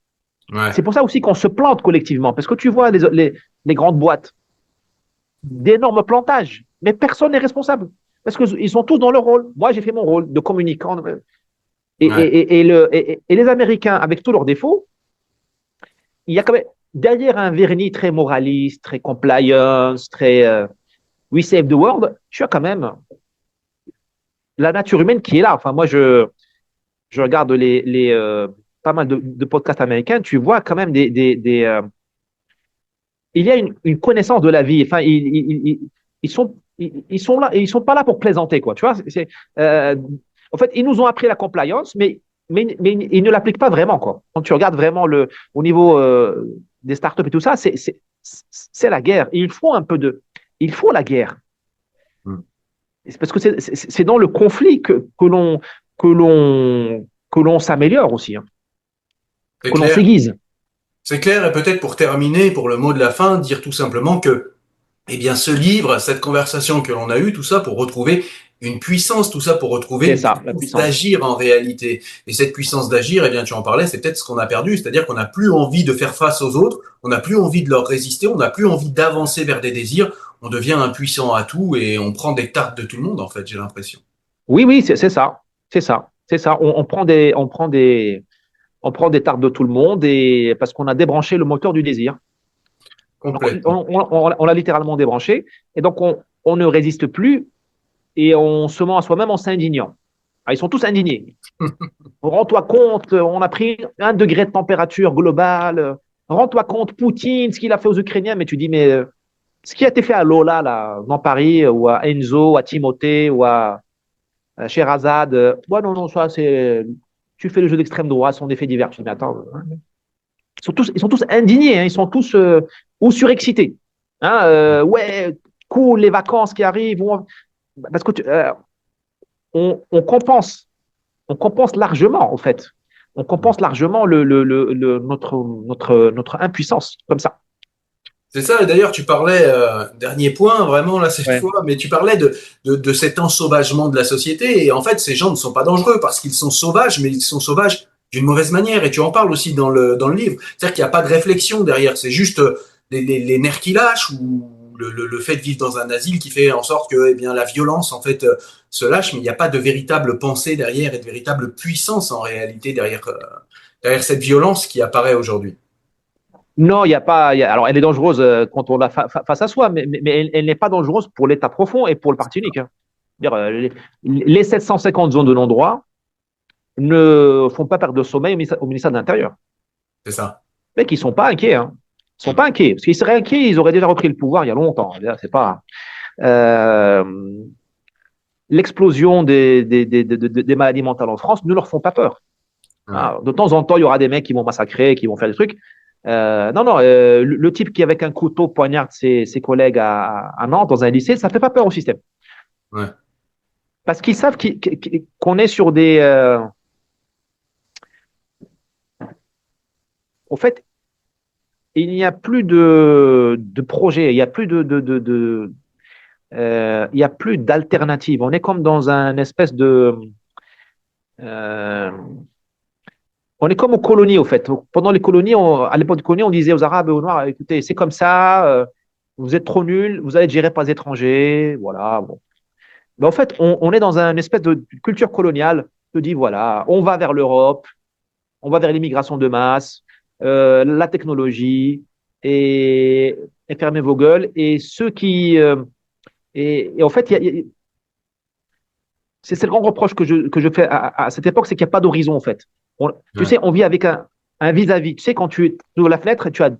Ouais. C'est pour ça aussi qu'on se plante collectivement, parce que tu vois les grandes boîtes, d'énormes plantages, mais personne n'est responsable, parce qu'ils sont tous dans leur rôle. Moi, j'ai fait mon rôle de communicant. Ouais. Et les Américains, avec tous leurs défauts, il y a quand même derrière un vernis très moraliste, très compliance, très we save the world, tu as quand même la nature humaine qui est là. Enfin, moi, je regarde pas mal de podcasts américains, tu vois quand même il y a une connaissance de la vie. Enfin, ils sont là, et ils sont pas là pour plaisanter, quoi. Tu vois, en fait, ils nous ont appris la compliance, mais ils ne l'appliquent pas vraiment, quoi. Quand tu regardes vraiment au niveau des startups et tout ça, c'est la guerre. Ils font la guerre. Hmm. C'est parce que c'est dans le conflit que l'on s'améliore aussi, hein, C'est que l'on clair. s'aiguise. C'est clair. Et peut-être pour terminer, pour le mot de la fin, dire tout simplement que eh bien, ce livre, cette conversation que l'on a eue, tout ça pour retrouver une puissance, tout ça pour retrouver C'est une ça, la puissance puissance. d'agir en réalité. Et cette puissance d'agir, eh bien, tu en parlais, c'est peut-être ce qu'on a perdu, c'est-à-dire qu'on n'a plus envie de faire face aux autres, on n'a plus envie de leur résister, on n'a plus envie d'avancer vers des désirs, on devient impuissant à tout et on prend des tartes de tout le monde, en fait, j'ai l'impression. Oui, oui, c'est ça. C'est ça. C'est ça. On prend des tartes de tout le monde et parce qu'on a débranché le moteur du désir. Donc, Complètement. on l'a littéralement débranché et donc on ne résiste plus et on se ment à soi-même en s'indignant. Ah, ils sont tous indignés. Rends-toi compte, on a pris 1 degré de température globale. Rends-toi compte, Poutine, ce qu'il a fait aux Ukrainiens. Mais tu dis, mais ce qui a été fait à Lola, là, dans Paris, ou à Enzo, à Timothée, ou à Sherazade, ouais, non, non, ça, c'est. Tu fais le jeu d'extrême droite, ce sont des faits divers. Mais attends, ils sont tous indignés, hein, ils sont tous ou surexcités. Hein, ouais, cool, les vacances qui arrivent. Parce que on compense. On compense largement, en fait. On compense largement notre impuissance, comme ça. C'est ça, et d'ailleurs, tu parlais, dernier point, vraiment, là, cette Ouais. fois, mais tu parlais de cet ensauvagement de la société, et en fait, ces gens ne sont pas dangereux parce qu'ils sont sauvages, mais ils sont sauvages d'une mauvaise manière, et tu en parles aussi dans le livre. C'est-à-dire qu'il n'y a pas de réflexion derrière, c'est juste les nerfs qui lâchent, ou le fait de vivre dans un asile qui fait en sorte que, eh bien, la violence, en fait, se lâche, mais il n'y a pas de véritable pensée derrière, et de véritable puissance, en réalité, derrière cette violence qui apparaît aujourd'hui. Non, il y a pas. Alors, elle est dangereuse quand on l'a face à soi, mais elle n'est pas dangereuse pour l'État profond et pour le parti unique, hein. Dire, les 750 zones de non-droit ne font pas perdre de sommeil au ministère de l'Intérieur. C'est ça. Mais ils ne sont pas inquiets. Hein. Ils ne sont pas inquiets. Parce qu'ils seraient inquiets, ils auraient déjà repris le pouvoir il y a longtemps. C'est pas. Euh, L'explosion des maladies mentales en France ne leur font pas peur. Ouais. Alors, de temps en temps, il y aura des mecs qui vont massacrer, qui vont faire des trucs. Non, le type qui, avec un couteau, poignarde ses collègues à Nantes, dans un lycée, ça ne fait pas peur au système. Ouais. Parce qu'ils savent qu'on est sur des. Au fait, il n'y a plus de projet, il n'y a plus il y a plus d'alternative. On est comme dans un espèce de. Euh, on est comme aux colonies, au fait. Pendant les colonies, à l'époque des colonies, on disait aux Arabes et aux Noirs, écoutez, c'est comme ça, vous êtes trop nuls, vous allez être gérés par les étrangers, voilà. Bon. Mais en fait, on est dans une espèce de culture coloniale. On dit, voilà, on va vers l'Europe, on va vers l'immigration de masse, la technologie, et fermez vos gueules. Et ceux qui. Et en fait, c'est le grand reproche que je fais à cette époque, c'est qu'il n'y a pas d'horizon, en fait. Tu sais, on vit avec un vis-à-vis. Tu sais, quand tu ouvres la fenêtre et tu as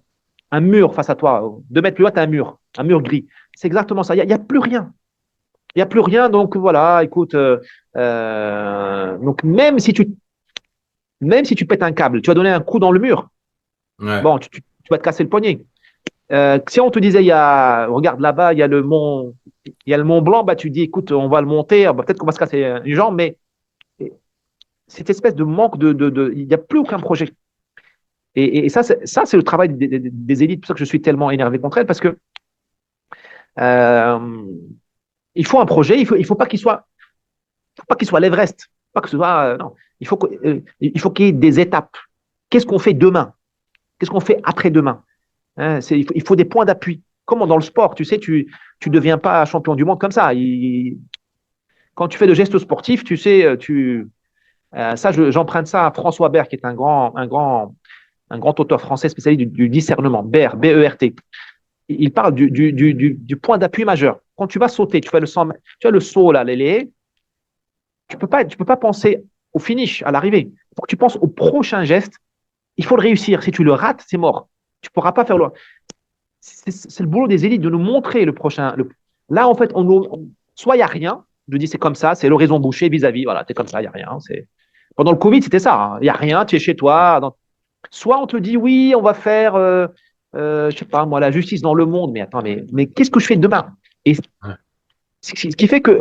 un mur face à toi, 2 mètres plus loin, tu as un mur gris. C'est exactement ça. Il n'y a plus rien. Il n'y a plus rien, donc voilà, écoute, donc même si tu pètes un câble, tu vas donner un coup dans le mur, Ouais. bon, tu vas te casser le poignet. Si on te disait, regarde là-bas, il y a le Mont Blanc, bah, tu dis, écoute, on va le monter, bah, peut-être qu'on va se casser une jambe, mais cette espèce de manque il n'y a plus aucun projet. Et ça, c'est le travail des élites, c'est pour ça que je suis tellement énervé contre elles, parce que euh, il faut un projet, il faut pas qu'il soit l'Everest, pas que ce soit, non, il faut qu'il y ait des étapes. Qu'est-ce qu'on fait demain? Qu'est-ce qu'on fait après-demain? Hein, il faut des points d'appui. Comme dans le sport, tu sais, tu deviens pas champion du monde comme ça. Quand tu fais de gestes sportifs, tu sais, ça, j'emprunte ça à François Bert, qui est un grand auteur français spécialiste du discernement, Bert, B-E-R-T. Il parle du point d'appui majeur. Quand tu vas sauter, tu fais le saut là, tu peux pas penser au finish, à l'arrivée. Il faut que tu penses au prochain geste. Il faut le réussir. Si tu le rates, c'est mort. Tu ne pourras pas faire le. C'est le boulot des élites de nous montrer le prochain. Là, en fait, soit il n'y a rien. Je dis c'est comme ça, c'est l'horizon bouché vis-à-vis. Voilà, c'est comme ça, il n'y a rien. Pendant le Covid, c'était ça. Hein. Il n'y a rien, tu es chez toi. Soit on te dit oui, on va faire, je sais pas moi, la justice dans le monde. Mais attends, mais qu'est-ce que je fais demain? Et ce qui fait que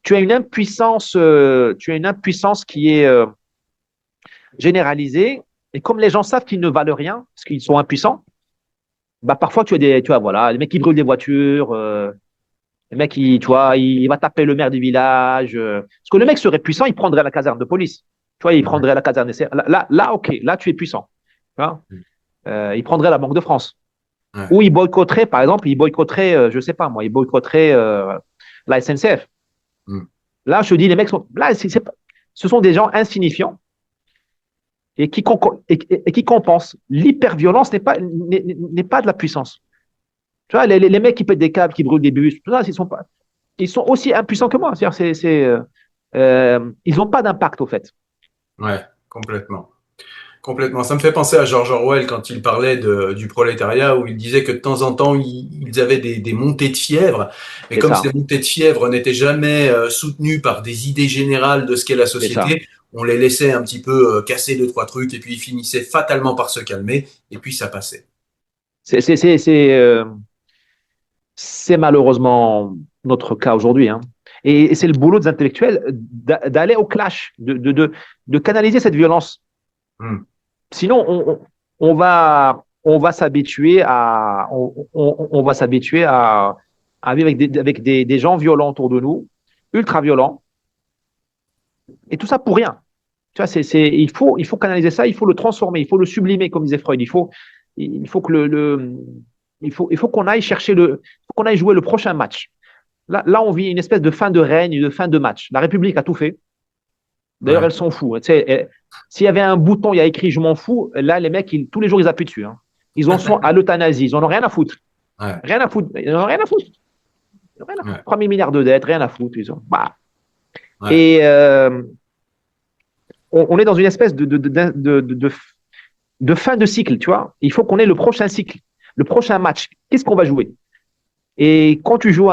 tu as une impuissance qui est généralisée. Et comme les gens savent qu'ils ne valent rien, parce qu'ils sont impuissants, bah parfois tu vois, voilà, les mecs qui brûlent des voitures, les mecs tu vois, il va taper le maire du village. Parce que le mec serait puissant, il prendrait la caserne de police. Tu vois, il prendrait la caserne. Là, ok, là tu es puissant. Tu vois, il prendrait la Banque de France. Ouais. Ou il boycotterait, par exemple, je sais pas moi, il boycotterait la SNCF. Là, je te dis, les mecs ce sont des gens insignifiants et qui compensent. L'hyperviolence n'est pas de la puissance. Tu vois, les mecs qui pètent des câbles, qui brûlent des bus, tout ça, ils sont aussi impuissants que moi. Ils n'ont pas d'impact, au fait. Ouais, complètement. Complètement. Ça me fait penser à George Orwell quand il parlait du prolétariat, où il disait que de temps en temps, ils avaient des montées de fièvre. Mais comme ces montées de fièvre n'étaient jamais soutenues par des idées générales de ce qu'est la société, on les laissait un petit peu casser 2-3 trucs et puis ils finissaient fatalement par se calmer et puis ça passait. C'est malheureusement notre cas aujourd'hui. Hein. Et c'est le boulot des intellectuels d'aller au clash, de canaliser cette violence. Sinon, on va s'habituer on va s'habituer à vivre avec des gens violents autour de nous, ultra violents, et tout ça pour rien. Tu vois, il faut canaliser ça, il faut le transformer, il faut le sublimer, comme disait Freud. Il faut qu'on aille qu'on aille jouer le prochain match. Là, on vit une espèce de fin de règne, de fin de match. La République a tout fait. D'ailleurs, Ouais. elles sont fous. Tu sais, s'il y avait un bouton, il y a écrit je m'en fous, là, les mecs, tous les jours, ils appuient dessus. Hein. Ils en sont à l'euthanasie. Ils en ont rien à foutre. Ouais. Rien à foutre. Ils en ont rien à foutre. Rien à foutre. Ouais. 3 000 milliards de dettes, rien à foutre. Bah. Ouais. Et on est dans une espèce de fin de cycle, tu vois. Il faut qu'on ait le prochain cycle, le prochain match. Qu'est-ce qu'on va jouer? Et quand tu joues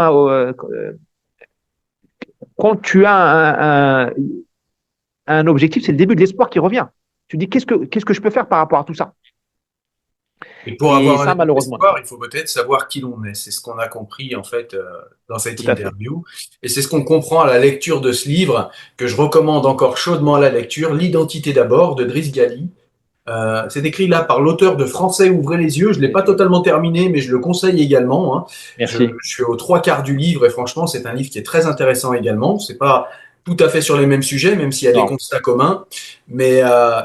quand tu as un objectif, c'est le début de l'espoir qui revient. Tu dis qu'est-ce que je peux faire par rapport à tout ça? Et pour Et avoir un ça, malheureusement, espoir, il faut peut-être savoir qui l'on est. C'est ce qu'on a compris en fait dans cette tout à fait. interview. Et c'est ce qu'on comprend à la lecture de ce livre que je recommande encore chaudement à la lecture, L'identité d'abord de Driss Ghali. C'est écrit là par l'auteur de Français, ouvrez les yeux. Je l'ai pas totalement terminé, mais je le conseille également. Hein. Merci. Je suis aux 3/4 du livre et franchement, c'est un livre qui est très intéressant également. C'est pas tout à fait sur les mêmes sujets, même s'il y a des Non. constats communs. Mais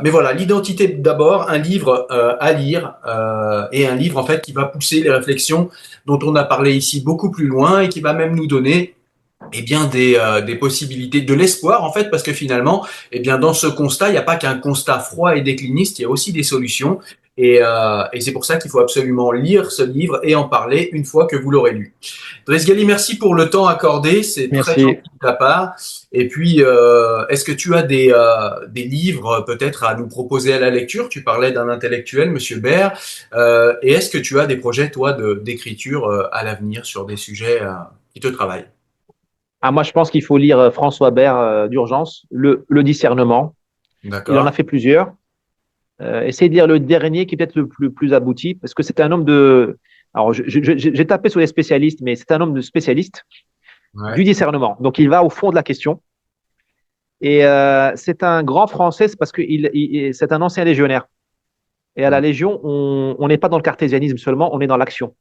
voilà, l'identité d'abord, un livre à lire et un livre en fait qui va pousser les réflexions dont on a parlé ici beaucoup plus loin et qui va même nous donner eh bien des possibilités, de l'espoir en fait, parce que finalement, eh bien dans ce constat, il n'y a pas qu'un constat froid et décliniste, il y a aussi des solutions. Et c'est pour ça qu'il faut absolument lire ce livre et en parler une fois que vous l'aurez lu. Driss Ghali, merci pour le temps accordé, c'est très Merci. gentil de ta part. Et puis, est-ce que tu as des livres peut-être à nous proposer à la lecture? Tu parlais d'un intellectuel, Monsieur Baird. Et est-ce que tu as des projets, toi, d'écriture à l'avenir sur des sujets qui te travaillent? Ah, moi, je pense qu'il faut lire François Baird d'urgence, le discernement. Il en a D'accord. fait plusieurs. Essayez de lire le dernier qui est peut-être le plus abouti, parce que c'est un homme de. Alors, j'ai tapé sur les spécialistes, mais c'est un homme de spécialiste du Ouais. discernement. Donc, il va au fond de la question. Et c'est un grand Français, c'est parce que c'est un ancien légionnaire. Et à la Légion, on n'est pas dans le cartésianisme seulement, on est dans l'action.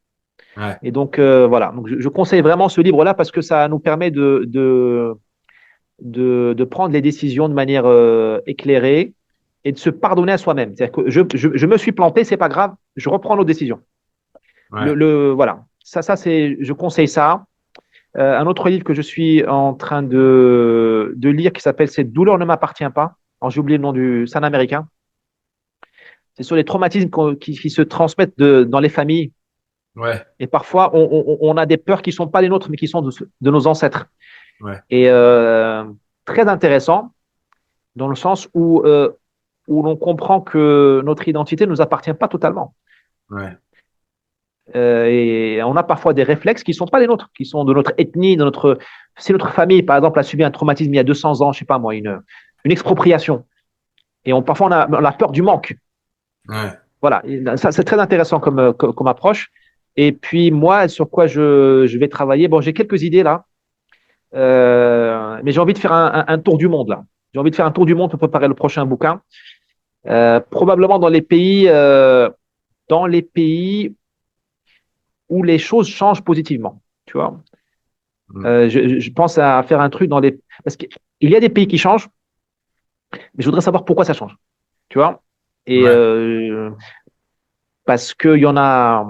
Ouais. Et donc, voilà. Donc, je conseille vraiment ce livre-là parce que ça nous permet de prendre les décisions de manière éclairée et de se pardonner à soi-même. C'est-à-dire que je me suis planté, c'est pas grave, je reprends nos décisions. Ouais. Voilà. Je conseille ça. Un autre livre que je suis en train de lire qui s'appelle Cette douleur ne m'appartient pas. Alors, j'ai oublié le nom c'est un américain. C'est sur les traumatismes qui se transmettent dans les familles. Ouais. Et parfois, on a des peurs qui ne sont pas les nôtres, mais qui sont de nos ancêtres. Ouais. Et très intéressant, dans le sens où l'on comprend que notre identité ne nous appartient pas totalement. Ouais. Et on a parfois des réflexes qui ne sont pas les nôtres, qui sont de notre ethnie, si notre famille, par exemple, a subi un traumatisme il y a 200 ans, je ne sais pas moi, une expropriation. Et parfois, on a peur du manque. Ouais. Voilà, ça, c'est très intéressant comme approche. Et puis, moi, sur quoi je vais travailler, bon, j'ai quelques idées là, mais j'ai envie de faire un tour du monde là. J'ai envie de faire un tour du monde pour préparer le prochain bouquin. Probablement dans les pays où les choses changent positivement. Tu vois, je pense à faire un truc parce qu'il y a des pays qui changent, mais je voudrais savoir pourquoi ça change. Tu vois, et Ouais. parce qu'il y en a,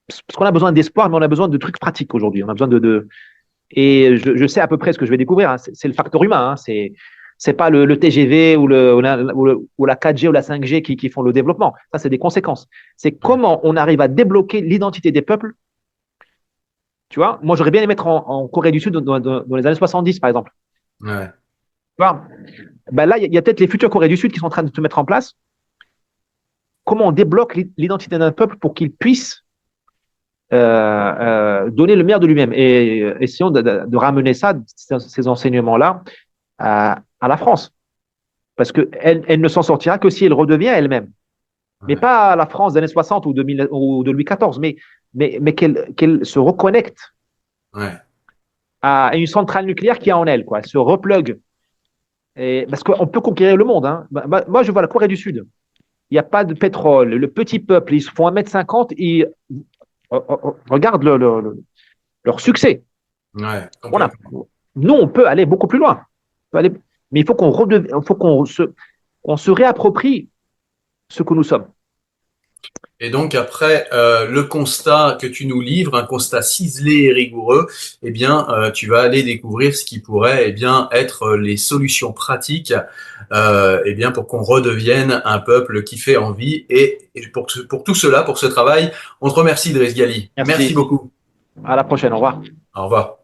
parce qu'on a besoin d'espoir, mais on a besoin de trucs pratiques aujourd'hui. On a besoin et je sais à peu près ce que je vais découvrir. Hein. C'est le facteur humain. Hein. C'est pas le TGV ou la 4G ou la 5G qui font le développement. Ça, c'est des conséquences. C'est comment on arrive à débloquer l'identité des peuples. Tu vois, moi, j'aurais bien aimé être en Corée du Sud dans les années 70, par exemple. Ouais. Tu vois, ben là, il y a peut-être les futures Corées du Sud qui sont en train de se mettre en place. Comment on débloque l'identité d'un peuple pour qu'il puisse donner le meilleur de lui-même. Et essayons de ramener ces enseignements-là à la France. Parce qu'elle ne s'en sortira que si elle redevient elle-même. Mais Ouais. pas à la France des années 60 ou de Louis XIV, mais qu'elle se reconnecte Ouais. à une centrale nucléaire qui est en elle, quoi. Elle se replugue. Parce qu'on peut conquérir le monde. Hein. Moi, je vois la Corée du Sud. Il n'y a pas de pétrole. Le petit peuple, ils se font 1,50 m. Regarde leur succès. Ouais. Voilà. Complètement. Nous, on peut aller beaucoup plus loin. Mais il faut qu'on se réapproprie ce que nous sommes. Et donc après le constat que tu nous livres, un constat ciselé et rigoureux, eh bien tu vas aller découvrir ce qui pourrait eh bien être les solutions pratiques eh bien pour qu'on redevienne un peuple qui fait envie. Et pour tout cela, pour ce travail, on te remercie, Driss Ghali. Merci Merci. beaucoup. À la prochaine. Au revoir. Au revoir.